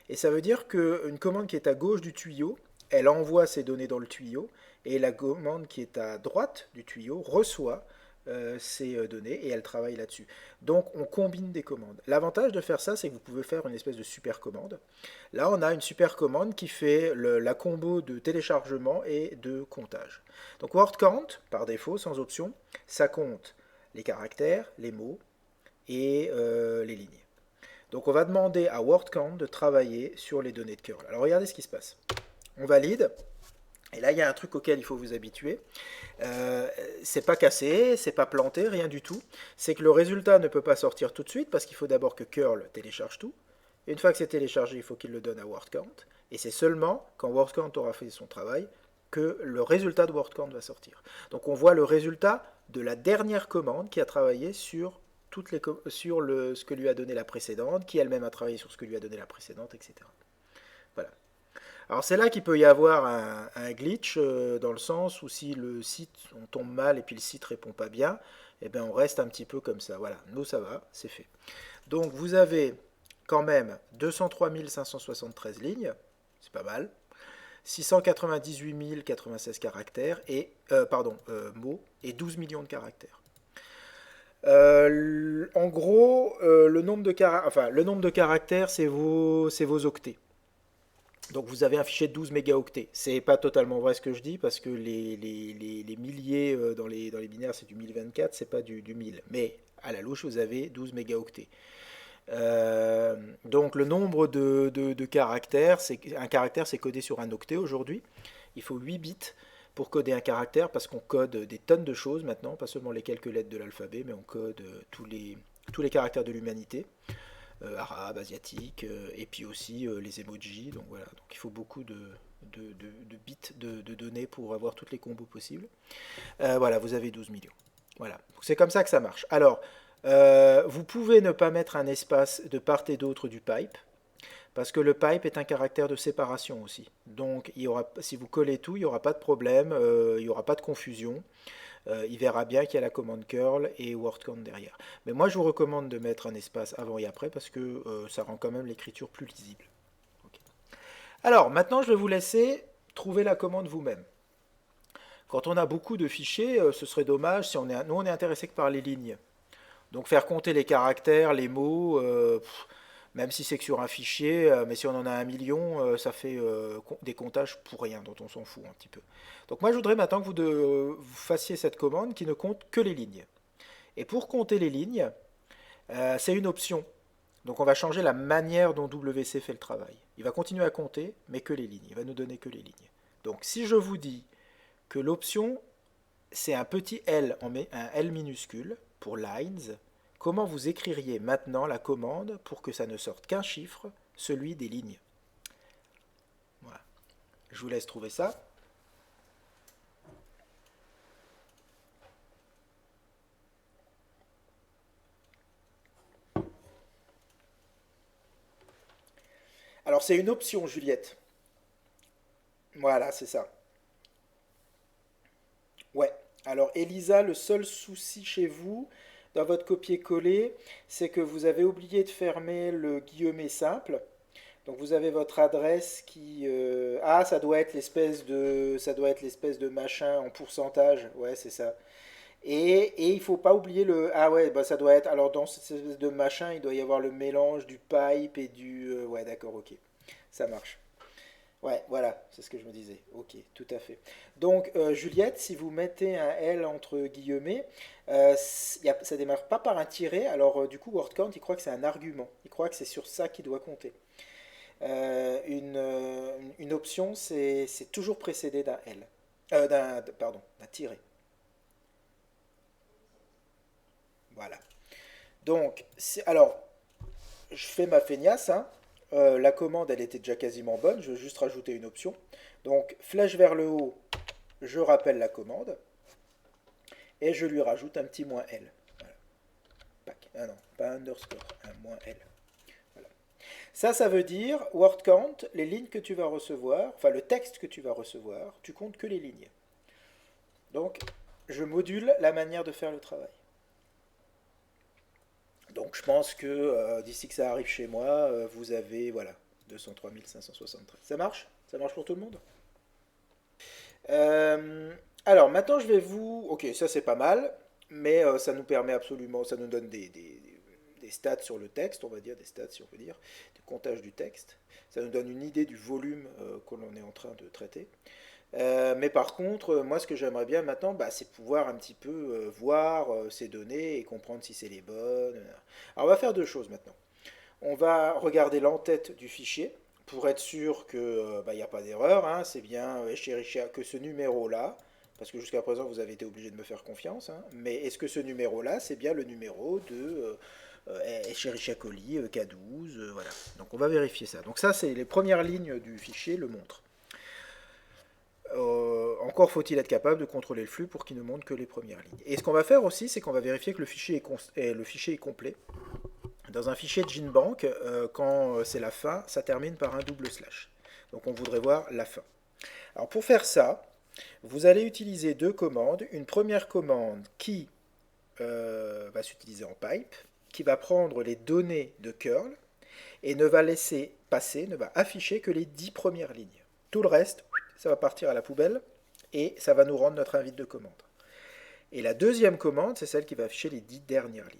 et ça veut dire qu'une commande qui est à gauche du tuyau, elle envoie ses données dans le tuyau, et la commande qui est à droite du tuyau reçoit ces données et elle travaille là-dessus. Donc on combine des commandes. L'avantage de faire ça, c'est que vous pouvez faire une espèce de super commande. Là, on a une super commande qui fait la combo de téléchargement et de comptage. Donc word count, par défaut, sans option, ça compte les caractères, les mots et les lignes. Donc on va demander à word count de travailler sur les données de curl. Alors regardez ce qui se passe. On valide. Et là, il y a un truc auquel il faut vous habituer. C'est pas cassé, c'est pas planté, rien du tout. C'est que le résultat ne peut pas sortir tout de suite parce qu'il faut d'abord que curl télécharge tout. Une fois que c'est téléchargé, il faut qu'il le donne à WordCount. Et c'est seulement quand WordCount aura fait son travail que le résultat de WordCount va sortir. Donc on voit le résultat de la dernière commande qui a travaillé sur, ce que lui a donné la précédente, qui elle-même a travaillé sur ce que lui a donné la précédente, etc. Voilà. Alors c'est là qu'il peut y avoir un glitch dans le sens où si le site, on tombe mal et puis le site répond pas bien, eh bien on reste un petit peu comme ça. Voilà, nous ça va, c'est fait. Donc vous avez quand même 203 573 lignes, c'est pas mal, 698 096 caractères, mots, et 12 millions de caractères. En gros, le nombre de caractères, c'est vos octets. Donc vous avez un fichier de 12 mégaoctets. C'est pas totalement vrai ce que je dis, parce que les milliers dans les binaires, c'est du 1024, c'est pas du 1000. Mais à la louche, vous avez 12 mégaoctets. Donc le nombre de caractères, un caractère c'est codé sur un octet aujourd'hui. Il faut 8 bits pour coder un caractère parce qu'on code des tonnes de choses maintenant, pas seulement les quelques lettres de l'alphabet, mais on code tous les caractères de l'humanité, arabe, asiatique, et puis aussi les emojis. Donc voilà, donc il faut beaucoup de bits de données pour avoir toutes les combos possibles. Voilà, vous avez 12 millions. Voilà, c'est comme ça que ça marche. Alors, vous pouvez ne pas mettre un espace de part et d'autre du pipe, parce que le pipe est un caractère de séparation aussi. Donc, si vous collez tout, il n'y aura pas de problème, il n'y aura pas de confusion. Il verra bien qu'il y a la commande curl et word count derrière. Mais moi, je vous recommande de mettre un espace avant et après, parce que ça rend quand même l'écriture plus lisible. Okay. Alors, maintenant, je vais vous laisser trouver la commande vous-même. Quand on a beaucoup de fichiers, ce serait dommage si nous on est intéressé que par les lignes. Donc faire compter les caractères, les mots, Même si c'est que sur un fichier, mais si on en a 1 million, ça fait des comptages pour rien, dont on s'en fout un petit peu. Donc moi je voudrais maintenant que vous fassiez cette commande qui ne compte que les lignes. Et pour compter les lignes, c'est une option. Donc on va changer la manière dont WC fait le travail. Il va continuer à compter, mais que les lignes. Il va nous donner que les lignes. Donc si je vous dis que l'option, c'est un petit L, un L minuscule pour lines, comment vous écririez maintenant la commande pour que ça ne sorte qu'un chiffre, celui des lignes? Voilà. Je vous laisse trouver ça. Alors c'est une option, Juliette. Voilà, c'est ça. Ouais. Alors Elisa, le seul souci chez vous, dans votre copier-coller, c'est que vous avez oublié de fermer le guillemet simple. Donc vous avez votre adresse qui ah, ça doit être l'espèce de machin en pourcentage. Ouais, c'est ça. Et il faut pas oublier le ah ouais, bah ça doit être alors dans cette espèce de machin, il doit y avoir le mélange du pipe et du ouais, d'accord, OK. Ça marche. Ouais, voilà, c'est ce que je me disais. Ok, tout à fait. Donc, Juliette, si vous mettez un L entre guillemets, ça démarre pas par un tiret. Alors, du coup, WordCount, il croit que c'est un argument. Il croit que c'est sur ça qu'il doit compter. Une option, c'est toujours précédé d'un L. Pardon, d'un tiret. Voilà. Donc, alors, je fais ma feignasse, hein. La commande, elle était déjà quasiment bonne. Je veux juste rajouter une option. Donc, flèche vers le haut, je rappelle la commande et je lui rajoute un petit moins L. Voilà. Ah non, pas underscore, un moins L. Voilà. Ça veut dire, word count, les lignes que tu vas recevoir, enfin le texte que tu vas recevoir, tu comptes que les lignes. Donc, je module la manière de faire le travail. Donc, je pense que d'ici que ça arrive chez moi, vous avez, voilà, 203 573. Ça marche? Ça marche pour tout le monde? Euh, alors maintenant je vais vous... Ok, ça c'est pas mal, mais ça nous permet absolument, ça nous donne des stats sur le texte, on va dire, des stats si on peut dire, du comptage du texte. Ça nous donne une idée du volume que l'on est en train de traiter. Mais par contre, moi ce que j'aimerais bien maintenant, bah, c'est pouvoir un petit peu voir ces données et comprendre si c'est les bonnes. Alors on va faire deux choses maintenant. On va regarder l'entête du fichier pour être sûr que bah, il n'y a pas d'erreur, hein, c'est bien Echerichia que ce numéro-là, parce que jusqu'à présent vous avez été obligé de me faire confiance, hein, mais est-ce que ce numéro-là, c'est bien le numéro de Echerichia coli K12, voilà. Donc on va vérifier ça. Donc ça, c'est les premières lignes du fichier le montrent. Encore faut-il être capable de contrôler le flux pour qu'il ne montre que les premières lignes. Et ce qu'on va faire aussi, c'est qu'on va vérifier que le fichier est complet. Dans un fichier de GenBank, quand c'est la fin, ça termine par un double slash. Donc on voudrait voir la fin. Alors pour faire ça, vous allez utiliser deux commandes. Une première commande qui va s'utiliser en pipe, qui va prendre les données de curl et ne va laisser passer, ne va afficher que les 10 premières lignes. Tout le reste, ça va partir à la poubelle et ça va nous rendre notre invite de commande. Et la deuxième commande, c'est celle qui va afficher les 10 dernières lignes.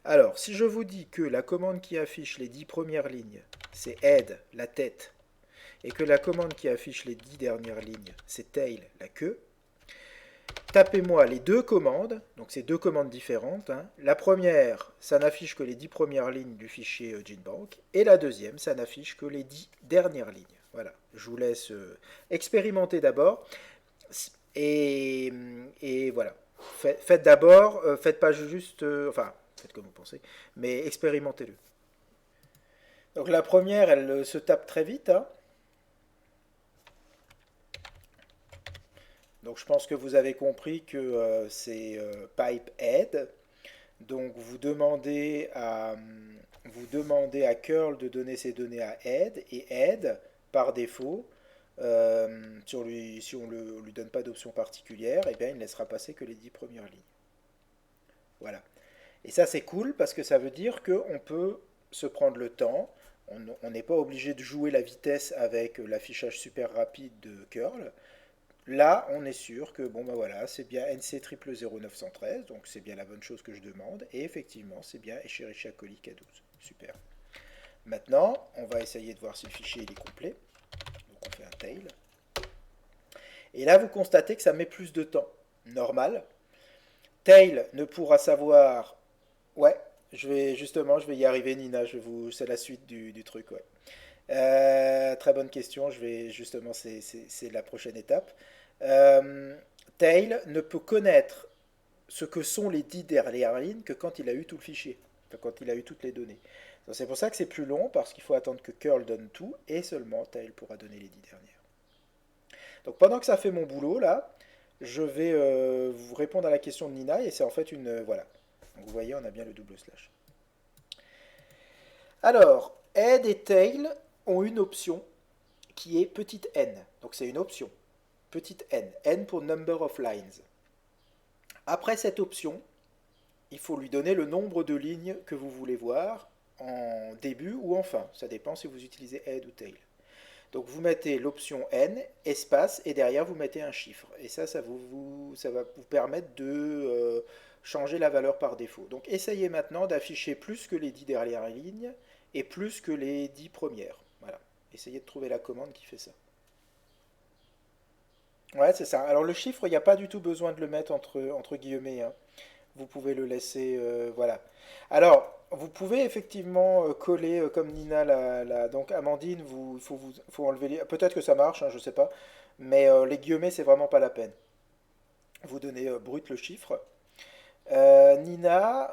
Alors, si je vous dis que la commande qui affiche les 10 premières lignes, c'est head, la tête, et que la commande qui affiche les 10 dernières lignes, c'est tail, la queue, tapez-moi les deux commandes, donc c'est deux commandes différentes, hein. La première, ça n'affiche que les 10 premières lignes du fichier GenBank, et la deuxième, ça n'affiche que les 10 dernières lignes. Voilà, je vous laisse expérimenter d'abord, et, et voilà. Faites d'abord, faites pas juste, enfin, faites comme vous pensez, mais expérimentez-le. Donc la première, elle se tape très vite, hein. Donc je pense que vous avez compris que c'est pipe head. Donc vous demandez à curl de donner ces données à head et head par défaut, si on ne lui donne pas d'option particulière, eh bien, il ne laissera passer que les 10 premières lignes. Voilà. Et ça, c'est cool parce que ça veut dire qu'on peut se prendre le temps. On n'est pas obligé de jouer la vitesse avec l'affichage super rapide de curl. Là, on est sûr que bon ben voilà, c'est bien NC 000913, donc c'est bien la bonne chose que je demande. Et effectivement, c'est bien Escherichia coli K12. Super. Maintenant, on va essayer de voir si le fichier il est complet. Donc on fait un tail. Et là, vous constatez que ça met plus de temps. Normal. Tail ne pourra savoir. Ouais, je vais y arriver, Nina. C'est la suite du truc, ouais. Très bonne question. Justement, c'est la prochaine étape. Euh, Tail ne peut connaître ce que sont les 10 dernières lignes que quand il a eu tout le fichier, enfin, quand il a eu toutes les données. Donc, c'est pour ça que c'est plus long, parce qu'il faut attendre que curl donne tout, et seulement Tail pourra donner les 10 dernières. Donc pendant que ça fait mon boulot, là, je vais vous répondre à la question de Nina, et c'est en fait une... voilà. Donc vous voyez, on a bien le double slash. Alors, head et tail ont une option qui est petite n. Donc c'est une option. Petite n. N pour number of lines. Après cette option, il faut lui donner le nombre de lignes que vous voulez voir en début ou en fin. Ça dépend si vous utilisez head ou tail. Donc vous mettez l'option n, espace, et derrière vous mettez un chiffre. Et ça va vous permettre de changer la valeur par défaut. Donc essayez maintenant d'afficher plus que les 10 dernières lignes et plus que les 10 premières. Voilà. Essayez de trouver la commande qui fait ça. Ouais, c'est ça. Alors le chiffre, il n'y a pas du tout besoin de le mettre entre guillemets, hein. Vous pouvez le laisser, voilà. Alors, vous pouvez effectivement coller comme Nina, donc Amandine, faut enlever peut-être que ça marche, hein, je sais pas, mais les guillemets, c'est vraiment pas la peine. Vous donnez brut le chiffre. Nina,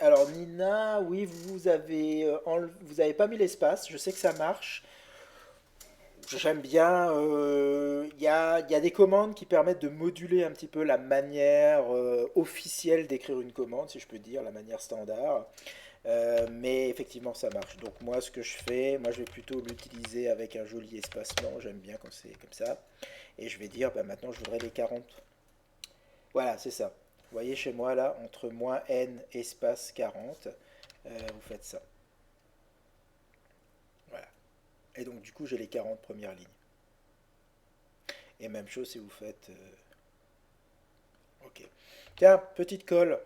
alors Nina, oui, vous avez pas mis l'espace, je sais que ça marche. J'aime bien. Il y a des commandes qui permettent de moduler un petit peu la manière officielle d'écrire une commande, si je peux dire, la manière standard. Mais effectivement, ça marche. Donc moi, ce que je fais, moi, je vais plutôt l'utiliser avec un joli espacement. J'aime bien quand c'est comme ça. Et je vais dire, bah, maintenant, je voudrais les 40. Voilà, c'est ça. Vous voyez chez moi, là, entre moins n espace 40, vous faites ça. Voilà. Et donc, du coup, j'ai les 40 premières lignes. Et même chose si vous faites... ok. Tiens, petite colle.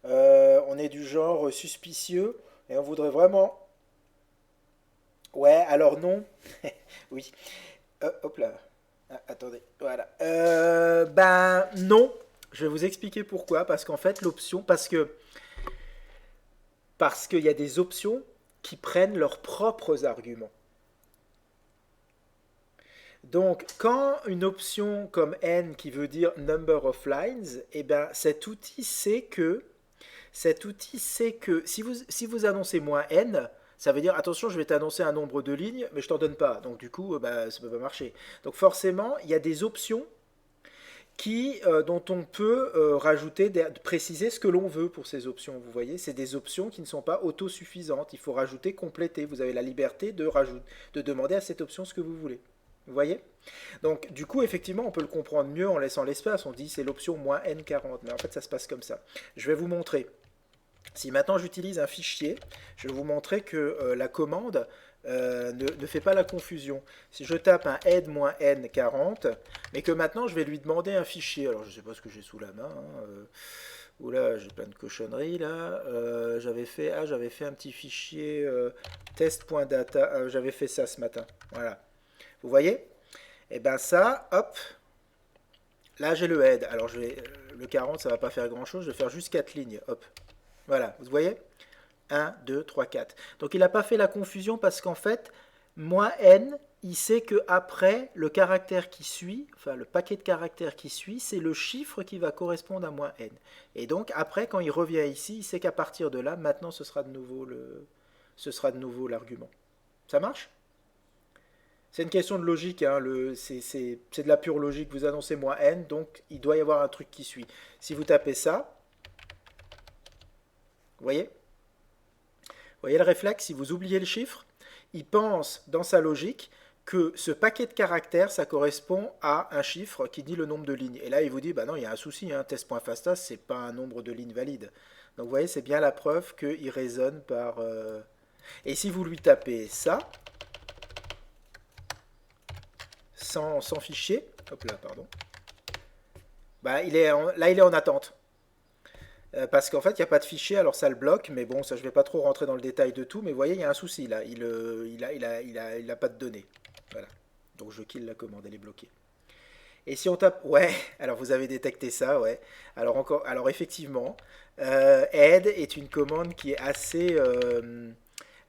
On est du genre suspicieux et on voudrait vraiment... Ouais, alors non. Oui. Hop là. Ah, attendez. Voilà. Ben non. Je vais vous expliquer pourquoi. Parce qu'en fait, l'option... Parce qu'il y a des options qui prennent leurs propres arguments. Donc, quand une option comme n qui veut dire number of lines, eh ben, cet outil sait que si vous annoncez moins n, ça veut dire attention, je vais t'annoncer un nombre de lignes, mais je t'en donne pas. Donc du coup, bah, ça ne peut pas marcher. Donc forcément, il y a des options dont on peut rajouter, préciser ce que l'on veut pour ces options. Vous voyez, c'est des options qui ne sont pas autosuffisantes. Il faut rajouter, compléter. Vous avez la liberté de demander à cette option ce que vous voulez. Vous voyez? Donc, du coup, effectivement, on peut le comprendre mieux en laissant l'espace. On dit c'est l'option moins N40, mais en fait, ça se passe comme ça. Je vais vous montrer. Si maintenant j'utilise un fichier, je vais vous montrer que la commande ne fait pas la confusion. Si je tape un aide-n40, mais que maintenant je vais lui demander un fichier, alors je ne sais pas ce que j'ai sous la main, hein, oula, j'ai plein de cochonneries là. J'avais fait un petit fichier test.data. J'avais fait ça ce matin. Voilà. Vous voyez? Et bien ça, hop, là j'ai le head. Alors le 40, ça va pas faire grand chose. Je vais faire juste 4 lignes. Hop. Voilà. Vous voyez? 1, 2, 3, 4. Donc il n'a pas fait la confusion parce qu'en fait, moins n, il sait que après le caractère qui suit, enfin le paquet de caractères qui suit, c'est le chiffre qui va correspondre à moins n. Et donc après, quand il revient ici, il sait qu'à partir de là, maintenant ce sera de nouveau l'argument. Ça marche? C'est une question de logique, hein, c'est de la pure logique. Vous annoncez moins n, donc il doit y avoir un truc qui suit. Si vous tapez ça, vous voyez? Vous voyez le réflexe, si vous oubliez le chiffre, il pense dans sa logique que ce paquet de caractères, ça correspond à un chiffre qui dit le nombre de lignes. Et là, il vous dit, bah non, il y a un souci, hein, test.fastas, c'est pas un nombre de lignes valide. Donc vous voyez, c'est bien la preuve qu'il raisonne par... Et si vous lui tapez ça, sans fichier, hop là, pardon, bah, là, il est en attente. Parce qu'en fait, il n'y a pas de fichier, alors ça le bloque, mais bon, ça je vais pas trop rentrer dans le détail de tout, mais vous voyez, il y a un souci là, il a pas de données. Voilà. Donc je kill la commande, elle est bloquée. Et si on tape, ouais, alors vous avez détecté ça, ouais. Alors effectivement, add est une commande qui est assez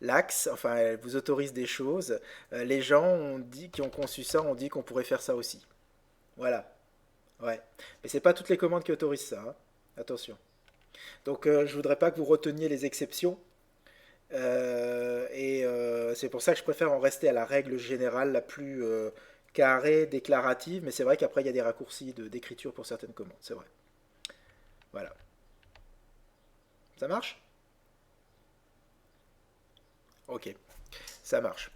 laxe, enfin elle vous autorise des choses. Les gens ont dit, qui ont conçu ça, ont dit qu'on pourrait faire ça aussi. Voilà, ouais. Mais c'est pas toutes les commandes qui autorisent ça, hein. Attention. Donc je voudrais pas que vous reteniez les exceptions. C'est pour ça que je préfère en rester à la règle générale la plus carrée, déclarative, mais c'est vrai qu'après il y a des raccourcis d'écriture pour certaines commandes, c'est vrai. Voilà. Ça marche? Ok, ça marche.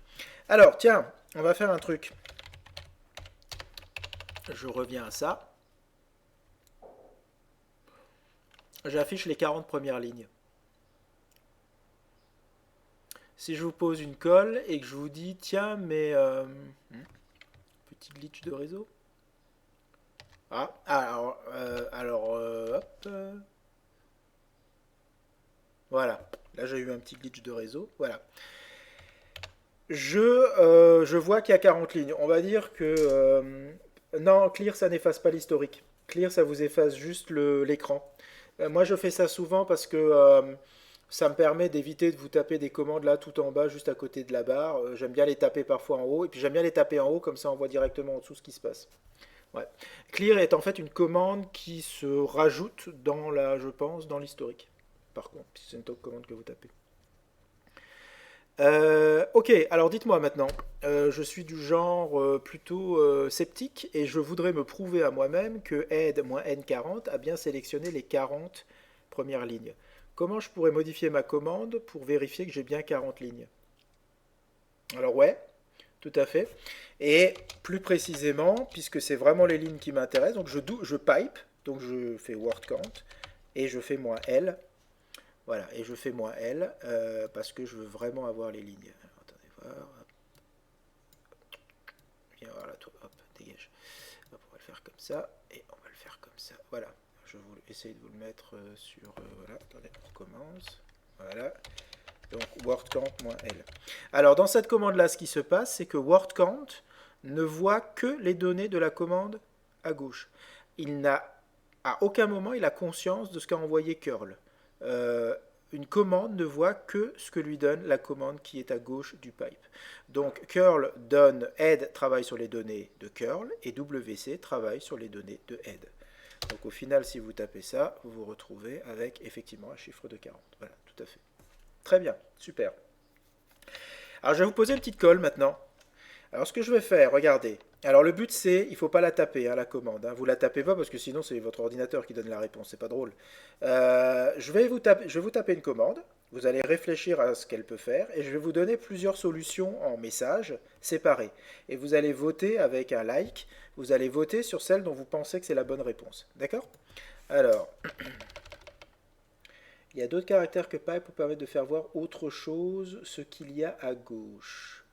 Alors, tiens, on va faire un truc. Je reviens à ça. J'affiche les 40 premières lignes. Si je vous pose une colle et que je vous dis, tiens, mais petit glitch de réseau. Hop, voilà. Là, j'ai eu un petit glitch de réseau. Voilà. Je vois qu'il y a 40 lignes. On va dire que non, Clear, ça n'efface pas l'historique. Clear, ça vous efface juste l'écran. Moi, je fais ça souvent parce que ça me permet d'éviter de vous taper des commandes là tout en bas, juste à côté de la barre. J'aime bien les taper parfois en haut. Et puis j'aime bien les taper en haut, comme ça on voit directement en dessous ce qui se passe. Ouais. Clear est en fait une commande qui se rajoute dans je pense, dans l'historique. Par contre, si c'est une commande que vous tapez. Ok, alors dites-moi maintenant, je suis du genre plutôt sceptique et je voudrais me prouver à moi-même que add-n40 a bien sélectionné les 40 premières lignes. Comment je pourrais modifier ma commande pour vérifier que j'ai bien 40 lignes? Alors ouais, tout à fait. Et plus précisément, puisque c'est vraiment les lignes qui m'intéressent, donc je pipe, donc je fais word count et je fais moins L. Voilà, et je fais moins L parce que je veux vraiment avoir les lignes. Alors, attendez voir, hop, viens voir là, toi, hop, dégage. Hop, on va le faire comme ça, et on va le faire comme ça. Voilà, je vais essayer de vous le mettre sur. Voilà, attendez, on recommence. Voilà, donc word count moins L. Alors, dans cette commande-là, ce qui se passe, c'est que word count ne voit que les données de la commande à gauche. Il n'a à aucun moment il a conscience de ce qu'a envoyé curl. Euh, une commande ne voit que ce que lui donne la commande qui est à gauche du pipe. Donc curl donne add travaille sur les données de curl et wc travaille sur les données de add. Donc au final, si vous tapez ça, vous vous retrouvez avec effectivement un chiffre de 40. Voilà, tout à fait. Très bien, super. Alors je vais vous poser une petite colle maintenant. Alors ce que je vais faire, regardez. Alors le but c'est, il ne faut pas la taper, hein, la commande. Hein. Vous la tapez pas parce que sinon c'est votre ordinateur qui donne la réponse, c'est pas drôle. Je vais vous taper une commande, vous allez réfléchir à ce qu'elle peut faire et je vais vous donner plusieurs solutions en message séparés. Et vous allez voter avec un like, vous allez voter sur celle dont vous pensez que c'est la bonne réponse. D'accord? Alors, il y a d'autres caractères que pipe pour permettre de faire voir autre chose, ce qu'il y a à gauche.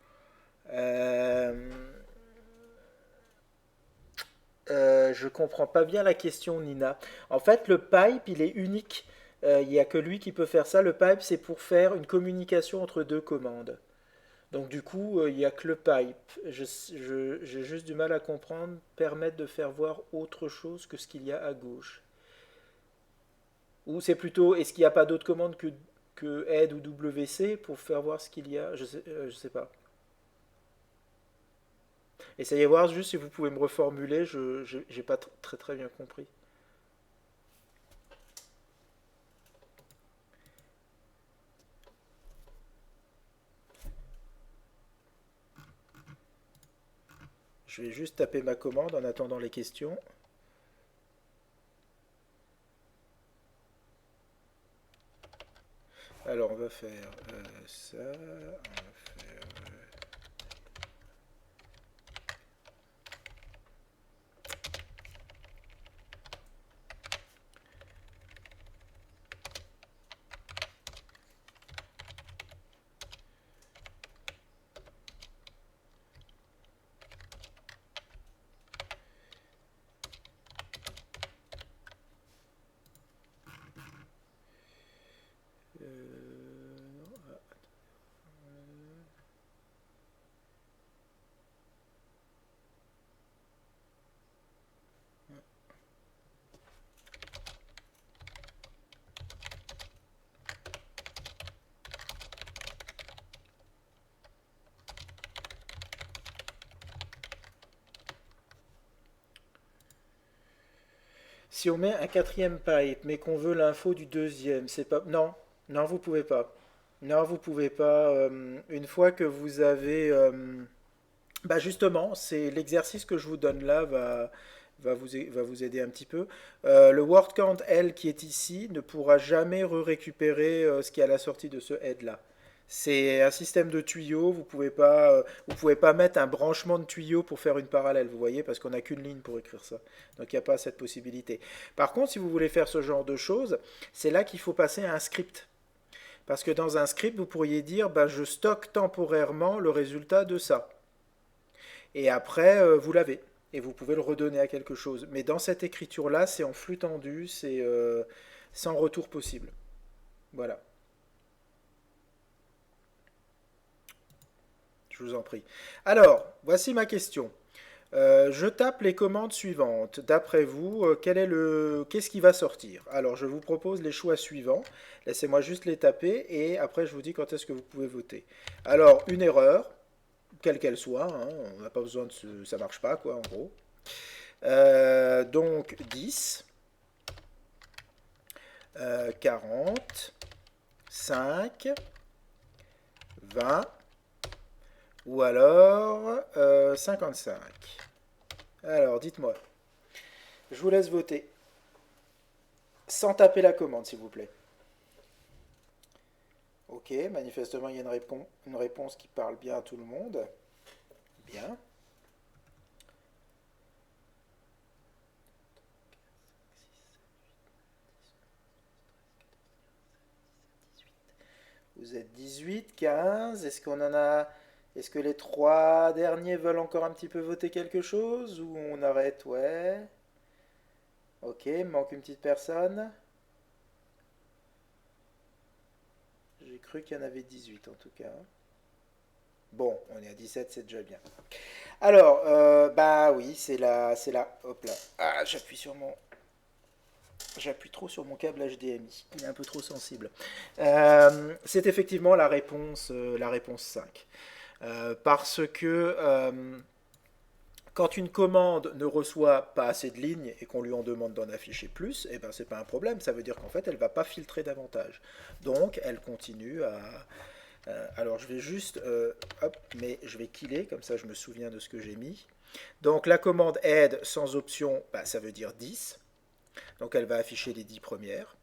Euh, je comprends pas bien la question, Nina. En fait, le pipe, il est unique. Il n'y a que lui qui peut faire ça. Le pipe, c'est pour faire une communication entre deux commandes. Donc du coup, il n'y a que le pipe. J'ai juste du mal à comprendre, permettre de faire voir autre chose que ce qu'il y a à gauche. Ou c'est plutôt, est-ce qu'il n'y a pas d'autres commandes que add ou wc pour faire voir ce qu'il y a? Je sais pas. Essayez voir juste si vous pouvez me reformuler, je n'ai pas très très bien compris. Je vais juste taper ma commande en attendant les questions. Alors on va faire ça, on va faire Si on met un quatrième pipe, mais qu'on veut l'info du deuxième, c'est pas... Non, non, vous pouvez pas. Non, vous pouvez pas. Une fois que vous avez... bah justement, c'est l'exercice que je vous donne là va vous aider un petit peu. Le word count L qui est ici ne pourra jamais récupérer ce qui est à la sortie de ce head là. C'est un système de tuyaux, vous pouvez pas mettre un branchement de tuyau pour faire une parallèle, vous voyez, parce qu'on n'a qu'une ligne pour écrire ça. Donc il n'y a pas cette possibilité. Par contre, si vous voulez faire ce genre de choses, c'est là qu'il faut passer à un script. Parce que dans un script, vous pourriez dire, bah, je stocke temporairement le résultat de ça. Et après, vous l'avez. Et vous pouvez le redonner à quelque chose. Mais dans cette écriture-là, c'est en flux tendu, c'est sans retour possible. Voilà, je vous en prie. Alors, voici ma question. Je tape les commandes suivantes. D'après vous, qu'est-ce qui va sortir? Alors, je vous propose les choix suivants. Laissez-moi juste les taper et après, je vous dis quand est-ce que vous pouvez voter. Alors, une erreur, quelle qu'elle soit, hein, on n'a pas besoin de ça marche pas, quoi, en gros. Donc 10, 40, 5, 20 ou alors 55. Alors, dites-moi. Je vous laisse voter. Sans taper la commande, s'il vous plaît. Ok, manifestement, il y a une réponse qui parle bien à tout le monde. Bien. Vous êtes 18, 15. Est-ce qu'on en a... Est-ce que les trois derniers veulent encore un petit peu voter quelque chose ou on arrête? Ouais. Ok, il manque une petite personne. J'ai cru qu'il y en avait 18 en tout cas. Bon, on est à 17, c'est déjà bien. Alors, bah oui, c'est là. Hop là. Ah, j'appuie trop sur mon câble HDMI. Il est un peu trop sensible. C'est effectivement la réponse 5. Parce que quand une commande ne reçoit pas assez de lignes et qu'on lui en demande d'en afficher plus, eh ben c'est pas un problème. Ça veut dire qu'en fait, elle va pas filtrer davantage. Donc, elle continue à. Alors, je vais juste, hop, mais je vais killer comme ça, je me souviens de ce que j'ai mis. Donc, la commande add sans option, bah, ça veut dire 10. Donc, elle va afficher les 10 premières.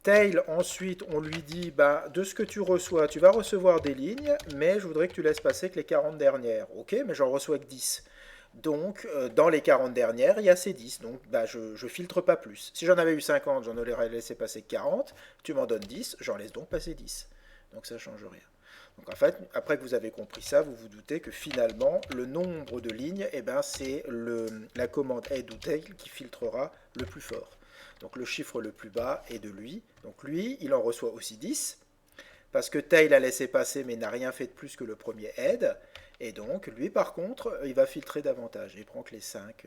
Tail, ensuite, on lui dit, bah, de ce que tu reçois, tu vas recevoir des lignes, mais je voudrais que tu laisses passer que les 40 dernières. Ok, mais j'en reçois que 10. Donc, dans les 40 dernières, il y a ces 10. Donc, bah, je filtre pas plus. Si j'en avais eu 50, j'en aurais laissé passer 40. Tu m'en donnes 10, j'en laisse donc passer 10. Donc, ça ne change rien. Donc, en fait, après que vous avez compris ça, vous vous doutez que finalement, le nombre de lignes, eh ben, c'est la commande add ou tail qui filtrera le plus fort. Donc le chiffre le plus bas est de lui. Donc lui, il en reçoit aussi 10, parce que tail a laissé passer mais n'a rien fait de plus que le premier add. Et donc lui, par contre, il va filtrer davantage. Il prend que les 5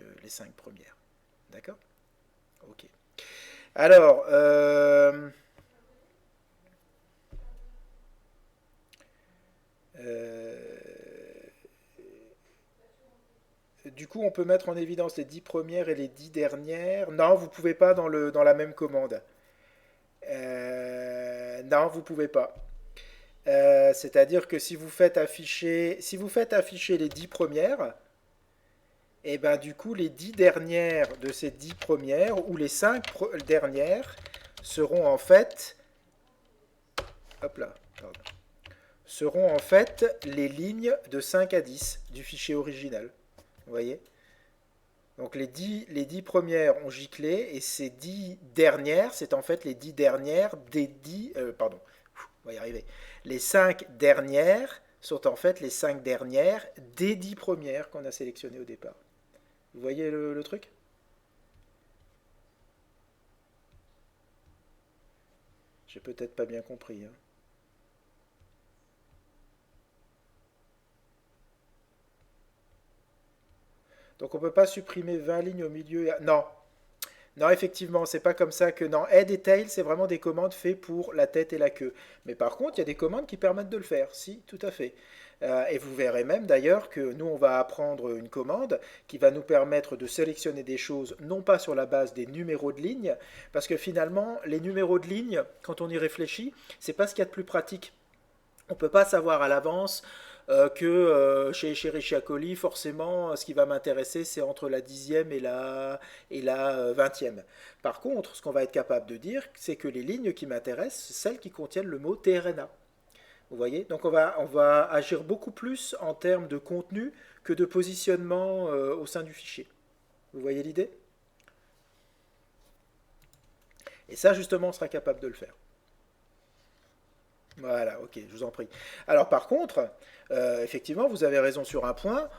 premières. D'accord? Ok. Alors, euh, du coup, on peut mettre en évidence les 10 premières et les 10 dernières. Non, vous pouvez pas dans la même commande. Non, vous pouvez pas. C'est-à-dire que si vous faites afficher les 10 premières, et ben du coup les 10 dernières de ces 10 premières ou les 5 dernières seront en fait, hop là, pardon, seront en fait les lignes de 5 à 10 du fichier original. Vous voyez? Donc les 10 premières ont giclé et ces 10 dernières, c'est en fait les 10 dernières des 10... pardon, on va y arriver. Les 5 dernières sont en fait les 5 dernières des 10 premières qu'on a sélectionnées au départ. Vous voyez le truc? J'ai peut-être pas bien compris, hein. Donc on ne peut pas supprimer 20 lignes au milieu. Non, Non, effectivement, c'est pas comme ça que... Non, head et tail, c'est vraiment des commandes faites pour la tête et la queue. Mais par contre, il y a des commandes qui permettent de le faire. Si, tout à fait. Et vous verrez même d'ailleurs que nous, on va apprendre une commande qui va nous permettre de sélectionner des choses, non pas sur la base des numéros de ligne, parce que finalement, les numéros de ligne, quand on y réfléchit, c'est pas ce qu'il y a de plus pratique. On ne peut pas savoir à l'avance que chez Escherichia coli, forcément, ce qui va m'intéresser, c'est entre la dixième et la vingtième. Par contre, ce qu'on va être capable de dire, c'est que les lignes qui m'intéressent, c'est celles qui contiennent le mot tRNA. Vous voyez? Donc on va agir beaucoup plus en termes de contenu que de positionnement au sein du fichier. Vous voyez l'idée? Et ça, justement, on sera capable de le faire. Voilà, ok, je vous en prie. Alors par contre, effectivement, vous avez raison sur un point.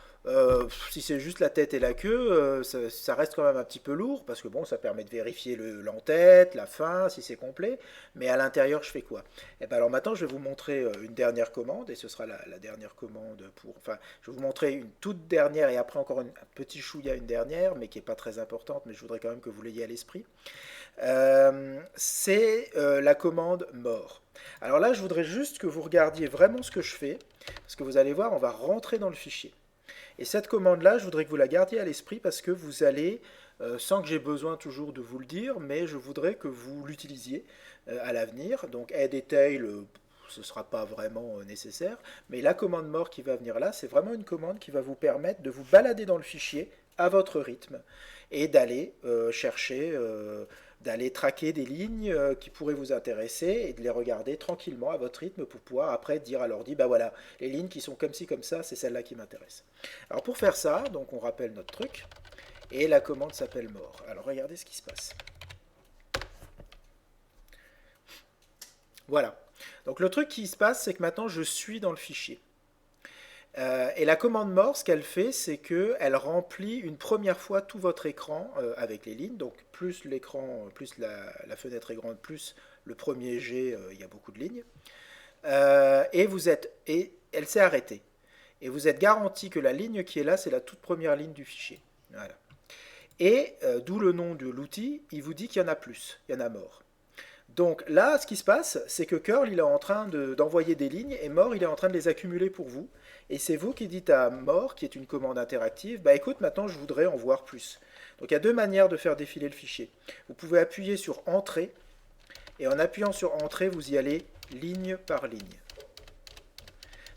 Si c'est juste la tête et la queue, ça reste quand même un petit peu lourd, parce que bon, ça permet de vérifier l'entête, la fin, si c'est complet. Mais à l'intérieur, je fais quoi? Et ben alors maintenant, je vais vous montrer une dernière commande, et ce sera la dernière commande pour... Enfin, je vais vous montrer une toute dernière, et après encore un petit chouïa, une dernière, mais qui n'est pas très importante, mais je voudrais quand même que vous l'ayez à l'esprit. C'est la commande mort. Alors là, je voudrais juste que vous regardiez vraiment ce que je fais, parce que vous allez voir, on va rentrer dans le fichier. Et cette commande-là, je voudrais que vous la gardiez à l'esprit, parce que vous allez, sans que j'ai besoin toujours de vous le dire, mais je voudrais que vous l'utilisiez à l'avenir. Donc head et tail, ce ne sera pas vraiment nécessaire, mais la commande mort qui va venir là, c'est vraiment une commande qui va vous permettre de vous balader dans le fichier à votre rythme et d'aller chercher, d'aller traquer des lignes qui pourraient vous intéresser et de les regarder tranquillement à votre rythme pour pouvoir après dire à l'ordi, bah voilà, les lignes qui sont comme ci, comme ça, c'est celle-là qui m'intéresse. Alors pour faire ça, donc on rappelle notre truc, et la commande s'appelle mort. Alors regardez ce qui se passe. Voilà. Donc le truc qui se passe, c'est que maintenant je suis dans le fichier. Et la commande mort, ce qu'elle fait, c'est qu'elle remplit une première fois tout votre écran avec les lignes. Donc plus l'écran, plus la fenêtre est grande, plus le premier jet, il y a beaucoup de lignes. Et elle s'est arrêtée. Et vous êtes garanti que la ligne qui est là, c'est la toute première ligne du fichier. Voilà. Et d'où le nom de l'outil, il vous dit qu'il y en a plus, il y en a mort. Donc là, ce qui se passe, c'est que curl, il est en train d'envoyer des lignes, et mort, il est en train de les accumuler pour vous. Et c'est vous qui dites à mort, qui est une commande interactive, bah écoute, maintenant je voudrais en voir plus. Donc il y a deux manières de faire défiler le fichier. Vous pouvez appuyer sur Entrée, et en appuyant sur Entrée, vous y allez ligne par ligne.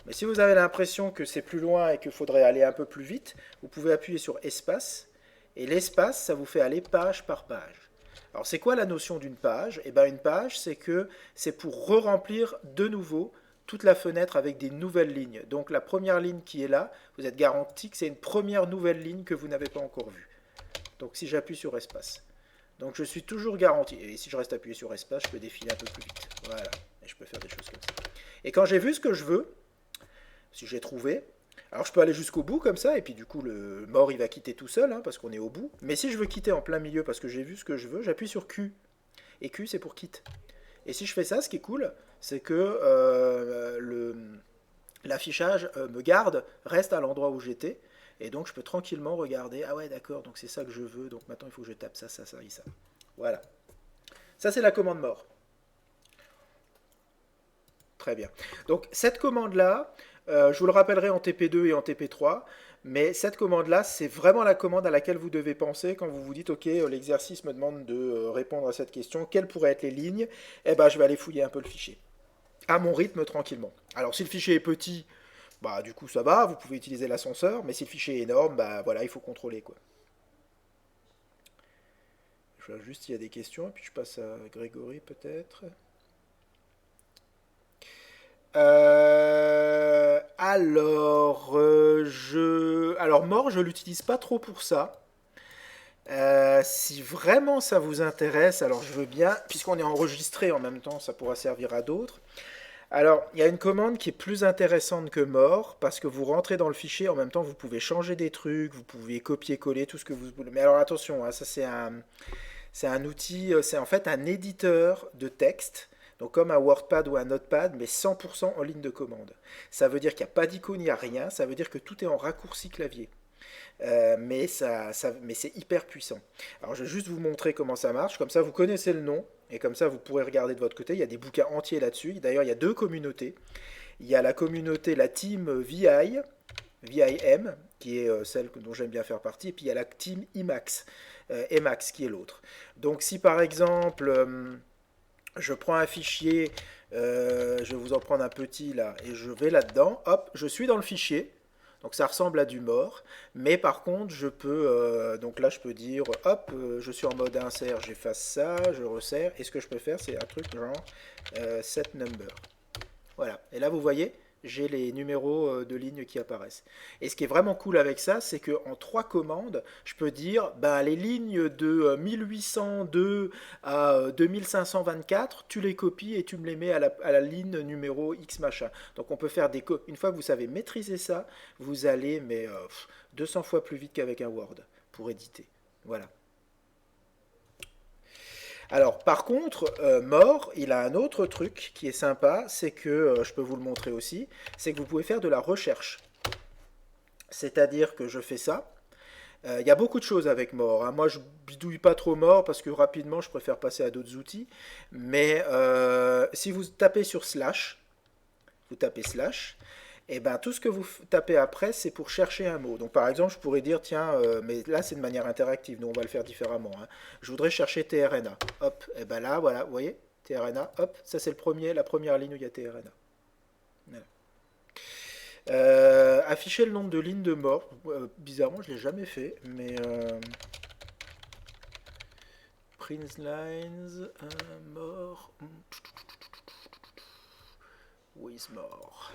Mais si vous avez l'impression que c'est plus loin et qu'il faudrait aller un peu plus vite, vous pouvez appuyer sur Espace, et l'espace, ça vous fait aller page par page. Alors c'est quoi la notion d'une page? Eh bien une page, c'est pour re-remplir de nouveau toute la fenêtre avec des nouvelles lignes. Donc la première ligne qui est là, vous êtes garanti que c'est une première nouvelle ligne que vous n'avez pas encore vue. Donc si j'appuie sur espace. Donc je suis toujours garanti. Et si je reste appuyé sur espace, je peux défiler un peu plus vite. Voilà. Et je peux faire des choses comme ça. Et quand j'ai vu ce que je veux, si j'ai trouvé, alors je peux aller jusqu'au bout comme ça, et puis du coup le mort il va quitter tout seul, hein, parce qu'on est au bout. Mais si je veux quitter en plein milieu parce que j'ai vu ce que je veux, j'appuie sur Q. Et Q c'est pour quitte. Et si je fais ça, ce qui est cool, c'est que l'affichage me garde, reste à l'endroit où j'étais, et donc je peux tranquillement regarder, ah ouais d'accord, donc c'est ça que je veux, donc maintenant il faut que je tape ça, ça, ça et ça. Voilà. Ça c'est la commande mort. Très bien. Donc cette commande-là, je vous le rappellerai en TP2 et en TP3, mais cette commande-là, c'est vraiment la commande à laquelle vous devez penser quand vous vous dites, ok, l'exercice me demande de répondre à cette question, quelles pourraient être les lignes? Eh ben, je vais aller fouiller un peu le fichier, à mon rythme, tranquillement. Alors si le fichier est petit, bah du coup ça va, vous pouvez utiliser l'ascenseur, mais si le fichier est énorme, bah voilà, il faut contrôler quoi. Je vois juste s'il y a des questions, et puis je passe à Grégory peut-être. Alors mort, je l'utilise pas trop pour ça. Si vraiment ça vous intéresse, alors je veux bien, puisqu'on est enregistré en même temps, ça pourra servir à d'autres. Alors, il y a une commande qui est plus intéressante que mort, parce que vous rentrez dans le fichier, en même temps vous pouvez changer des trucs, vous pouvez copier-coller tout ce que vous voulez. Mais alors attention, hein, ça c'est un outil, c'est en fait un éditeur de texte, donc comme un WordPad ou un Notepad, mais 100% en ligne de commande. Ça veut dire qu'il n'y a pas d'icône, il n'y a rien, ça veut dire que tout est en raccourci clavier. Mais c'est hyper puissant. Alors je vais juste vous montrer comment ça marche, comme ça vous connaissez le nom, et comme ça vous pourrez regarder de votre côté, il y a des bouquins entiers là-dessus. D'ailleurs il y a deux communautés. Il y a la communauté, la team VIM, qui est celle dont j'aime bien faire partie, et puis il y a la team Emacs qui est l'autre. Donc si par exemple je prends un fichier, je vais vous en prendre un petit là, et je vais là-dedans, hop, je suis dans le fichier, donc ça ressemble à du mort, mais par contre je peux, donc là je peux dire, hop, je suis en mode insert, j'efface ça, je resserre, et ce que je peux faire c'est un truc genre set number. Voilà, et là vous voyez, j'ai les numéros de lignes qui apparaissent. Et ce qui est vraiment cool avec ça, c'est qu'en trois commandes, je peux dire, bah, les lignes de 1802 à 2524, tu les copies et tu me les mets à la ligne numéro X machin. Donc on peut faire une fois que vous savez maîtriser ça, vous allez 200 fois plus vite qu'avec un Word pour éditer. Voilà. Alors, par contre, More, il a un autre truc qui est sympa, c'est que, je peux vous le montrer aussi, c'est que vous pouvez faire de la recherche. C'est-à-dire que je fais ça. Il y a beaucoup de choses avec More, hein. Moi, je bidouille pas trop More parce que rapidement, je préfère passer à d'autres outils. Mais si vous tapez sur slash, vous tapez slash, et ben tout ce que vous tapez après, c'est pour chercher un mot. Donc par exemple, je pourrais dire, tiens, mais là c'est de manière interactive, nous on va le faire différemment, hein. Je voudrais chercher TRNA. Hop, et ben là, voilà, vous voyez, TRNA, hop, ça c'est la première ligne où il y a TRNA. Voilà. Afficher le nombre de lignes de mort, bizarrement je ne l'ai jamais fait, mais Prince Lines, mort, with more.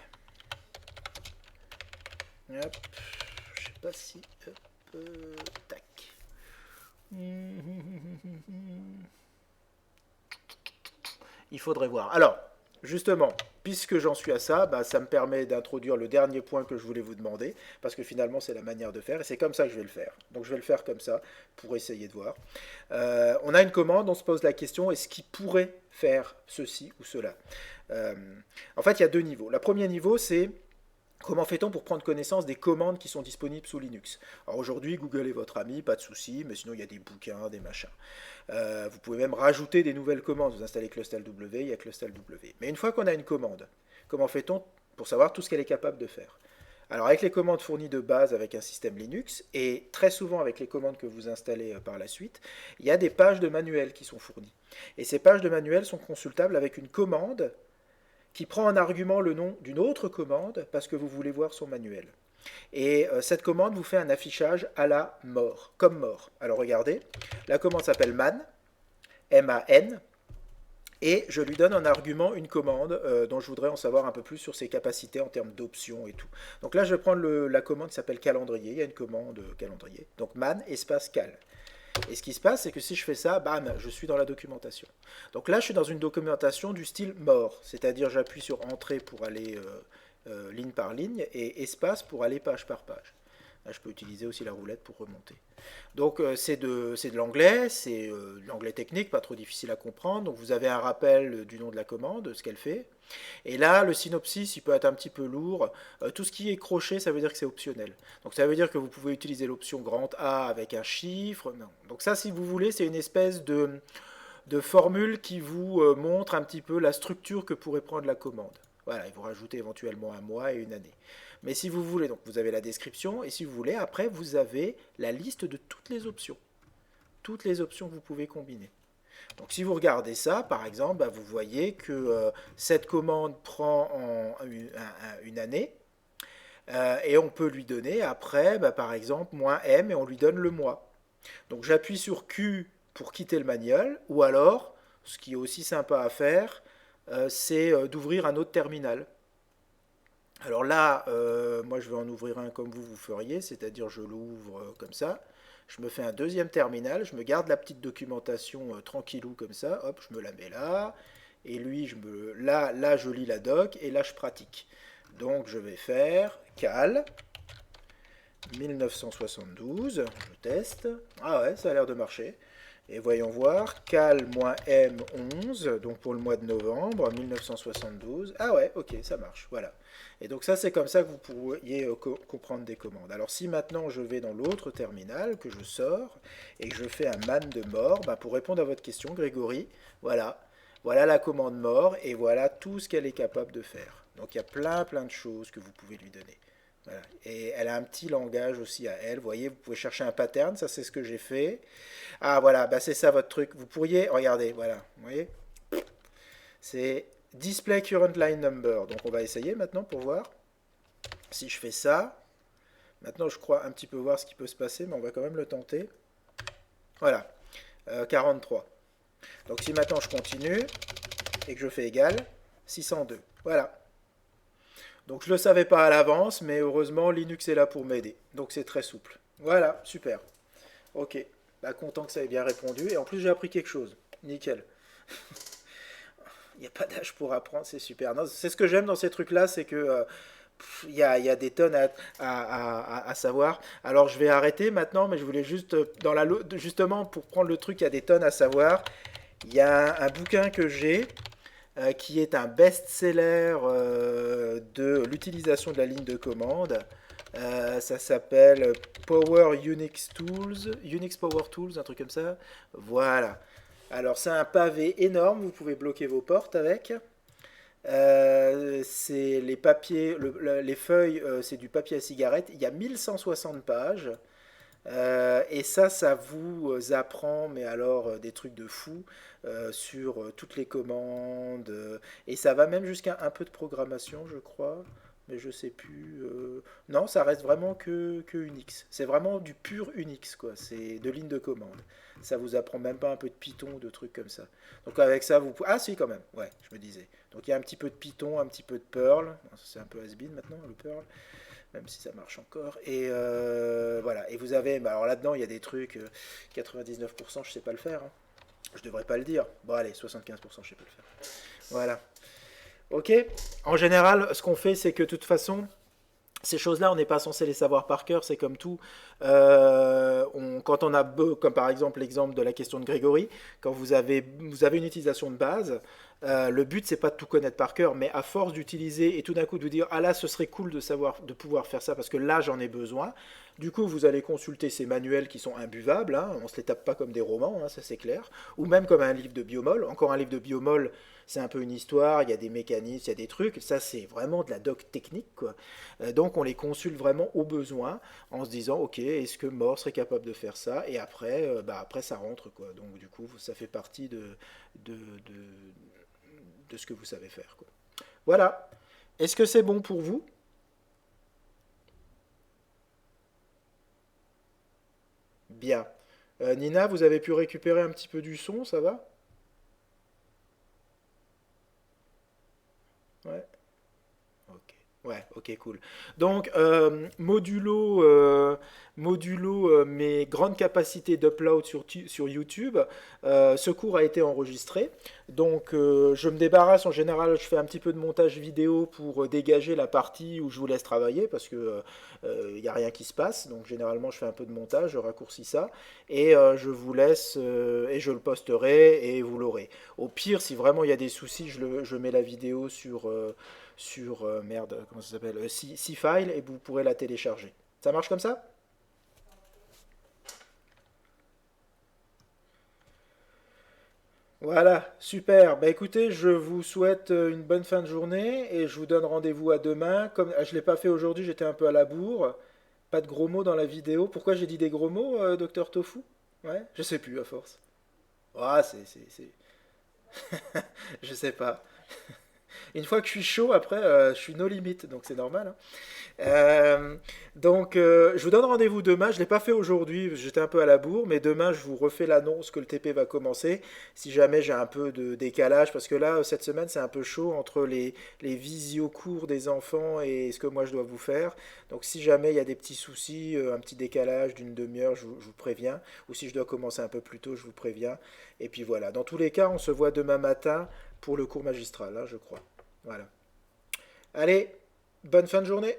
Hop, je sais pas si. Hop, tac. Il faudrait voir. Alors, justement, puisque j'en suis à ça, bah, ça me permet d'introduire le dernier point que je voulais vous demander, parce que finalement c'est la manière de faire, et c'est comme ça que je vais le faire. Donc je vais le faire comme ça, pour essayer de voir. On a une commande, on se pose la question, est-ce qu'il pourrait faire ceci ou cela? En fait, il y a deux niveaux. Le premier niveau, c'est comment fait-on pour prendre connaissance des commandes qui sont disponibles sous Linux? Alors aujourd'hui, Google est votre ami, pas de souci, mais sinon il y a des bouquins, des machins. Vous pouvez même rajouter des nouvelles commandes. Vous installez ClustalW, il y a ClustalW. Mais une fois qu'on a une commande, comment fait-on pour savoir tout ce qu'elle est capable de faire? Alors avec les commandes fournies de base avec un système Linux, et très souvent avec les commandes que vous installez par la suite, il y a des pages de manuels qui sont fournies. Et ces pages de manuels sont consultables avec une commande qui prend en argument le nom d'une autre commande parce que vous voulez voir son manuel. Et cette commande vous fait un affichage à la mort, comme mort. Alors regardez, la commande s'appelle man, M-A-N, et je lui donne en argument une commande dont je voudrais en savoir un peu plus sur ses capacités en termes d'options et tout. Donc là, je vais prendre la commande qui s'appelle calendrier. Il y a une commande calendrier. Donc man espace cal. Et ce qui se passe, c'est que si je fais ça, bam, je suis dans la documentation. Donc là, je suis dans une documentation du style mort, c'est-à-dire j'appuie sur entrée pour aller ligne par ligne et espace pour aller page par page. Là, je peux utiliser aussi la roulette pour remonter. Donc c'est de l'anglais, c'est de l'anglais technique, pas trop difficile à comprendre. Donc vous avez un rappel du nom de la commande, ce qu'elle fait. Et là, le synopsis, il peut être un petit peu lourd. Tout ce qui est crochet, ça veut dire que c'est optionnel. Donc ça veut dire que vous pouvez utiliser l'option grand A avec un chiffre. Non. Donc ça, si vous voulez, c'est une espèce de formule qui vous montre un petit peu la structure que pourrait prendre la commande. Voilà, et vous rajoutez éventuellement un mois et une année. Mais si vous voulez, donc vous avez la description, et si vous voulez, après, vous avez la liste de toutes les options. Toutes les options que vous pouvez combiner. Donc si vous regardez ça, par exemple, bah, vous voyez que cette commande prend une année, et on peut lui donner après, bah, par exemple, -m, et on lui donne le mois. Donc j'appuie sur Q pour quitter le manuel, ou alors, ce qui est aussi sympa à faire, c'est d'ouvrir un autre terminal. Alors là, moi je vais en ouvrir un comme vous feriez, c'est-à-dire je l'ouvre comme ça. Je me fais un deuxième terminal, je me garde la petite documentation tranquillou comme ça, hop, je me la mets là, et lui, là je lis la doc, et là je pratique. Donc je vais faire cal 1972, je teste, ah ouais, ça a l'air de marcher. Et voyons voir, cal-m11, donc pour le mois de novembre 1972. Ah ouais, ok, ça marche, voilà. Et donc ça, c'est comme ça que vous pourriez comprendre des commandes. Alors si maintenant je vais dans l'autre terminal, que je sors, et que je fais un man de mort, bah, pour répondre à votre question, Grégory, voilà. Voilà la commande mort, et voilà tout ce qu'elle est capable de faire. Donc il y a plein de choses que vous pouvez lui donner. Voilà. Et elle a un petit langage aussi à elle. Vous voyez, vous pouvez chercher un pattern, ça c'est ce que j'ai fait. Ah voilà, bah c'est ça votre truc. Vous pourriez, regardez, voilà, vous voyez, c'est Display Current Line Number. Donc on va essayer maintenant pour voir. Si je fais ça, maintenant je crois un petit peu voir ce qui peut se passer, mais on va quand même le tenter. Voilà, 43. Donc si maintenant je continue et que je fais égal, 602. Voilà. Donc je ne le savais pas à l'avance, mais heureusement Linux est là pour m'aider. Donc c'est très souple. Voilà, super. Ok, bah, content que ça ait bien répondu. Et en plus j'ai appris quelque chose. Nickel. Il n'y a pas d'âge pour apprendre, c'est super. Non, c'est ce que j'aime dans ces trucs-là, c'est que il y a des tonnes à savoir. Alors je vais arrêter maintenant, mais je voulais juste, justement, pour prendre le truc, il y a des tonnes à savoir. Il y a un bouquin que j'ai qui est un best-seller de l'utilisation de la ligne de commande. Ça s'appelle Power Unix Tools, Unix Power Tools, un truc comme ça. Voilà. Alors c'est un pavé énorme, vous pouvez bloquer vos portes avec. C'est les papiers, les feuilles, c'est du papier à cigarette. Il y a 1160 pages. Et ça vous apprend, mais alors des trucs de fou sur toutes les commandes. Et ça va même jusqu'à un peu de programmation, je crois. Mais je sais plus. Non, ça reste vraiment que Unix. C'est vraiment du pur Unix, quoi. C'est de ligne de commande. Ça vous apprend même pas un peu de Python ou de trucs comme ça. Donc avec ça, vous pouvez. Ah si, quand même. Ouais, je me disais. Donc il y a un petit peu de Python, un petit peu de Perl. C'est un peu has-been maintenant, le Perl, même si ça marche encore. Et voilà. Et vous avez, bah, alors là-dedans, il y a des trucs, 99%, je sais pas le faire, hein. Je devrais pas le dire. Bon, allez, 75%, je sais pas le faire. Voilà. Ok. En général, ce qu'on fait, c'est que de toute façon, ces choses-là, on n'est pas censé les savoir par cœur, c'est comme tout. Quand on a, comme par exemple l'exemple de la question de Grégory, quand vous avez une utilisation de base, le but c'est pas de tout connaître par cœur, mais à force d'utiliser et tout d'un coup de vous dire ah là ce serait cool de savoir, de pouvoir faire ça parce que là j'en ai besoin. Du coup vous allez consulter ces manuels qui sont imbuvables, hein, on se les tape pas comme des romans, hein, ça c'est clair, ou même comme un livre de biomol. Encore un livre de biomol, c'est un peu une histoire, il y a des mécanismes, il y a des trucs, ça c'est vraiment de la doc technique quoi. Donc on les consulte vraiment au besoin en se disant ok est-ce que More serait capable de faire ça et après bah après ça rentre quoi. Donc du coup ça fait partie de, de, de ce que vous savez faire quoi. Voilà. Est-ce que c'est bon pour vous? Bien. Nina, vous avez pu récupérer un petit peu du son, ça va? Ouais. Ok. Ouais, ok, cool. Donc, modulo mes grandes capacités d'upload sur YouTube, ce cours a été enregistré. Donc, je me débarrasse en général, je fais un petit peu de montage vidéo pour dégager la partie où je vous laisse travailler parce que il n'y a rien qui se passe. Donc, généralement, je fais un peu de montage, je raccourcis ça et je vous laisse et je le posterai et vous l'aurez. Au pire, si vraiment il y a des soucis, je mets la vidéo sur merde, comment ça s'appelle C-File et vous pourrez la télécharger. Ça marche comme ça? Voilà, super. Bah écoutez, je vous souhaite une bonne fin de journée et je vous donne rendez-vous à demain. Comme je l'ai pas fait aujourd'hui, j'étais un peu à la bourre. Pas de gros mots dans la vidéo. Pourquoi j'ai dit des gros mots, docteur Tofu? Ouais, je sais plus à force. Ah, je sais pas. Une fois que je suis chaud, après, je suis no limite, donc c'est normal, hein. Donc, je vous donne rendez-vous demain. Je ne l'ai pas fait aujourd'hui, j'étais un peu à la bourre, mais demain, je vous refais l'annonce que le TP va commencer. Si jamais j'ai un peu de décalage, parce que là, cette semaine, c'est un peu chaud entre les visio-cours des enfants et ce que moi je dois vous faire. Donc, si jamais il y a des petits soucis, un petit décalage d'une demi-heure, je vous préviens. Ou si je dois commencer un peu plus tôt, je vous préviens. Et puis voilà. Dans tous les cas, on se voit demain matin pour le cours magistral, hein, je crois. Voilà. Allez, bonne fin de journée.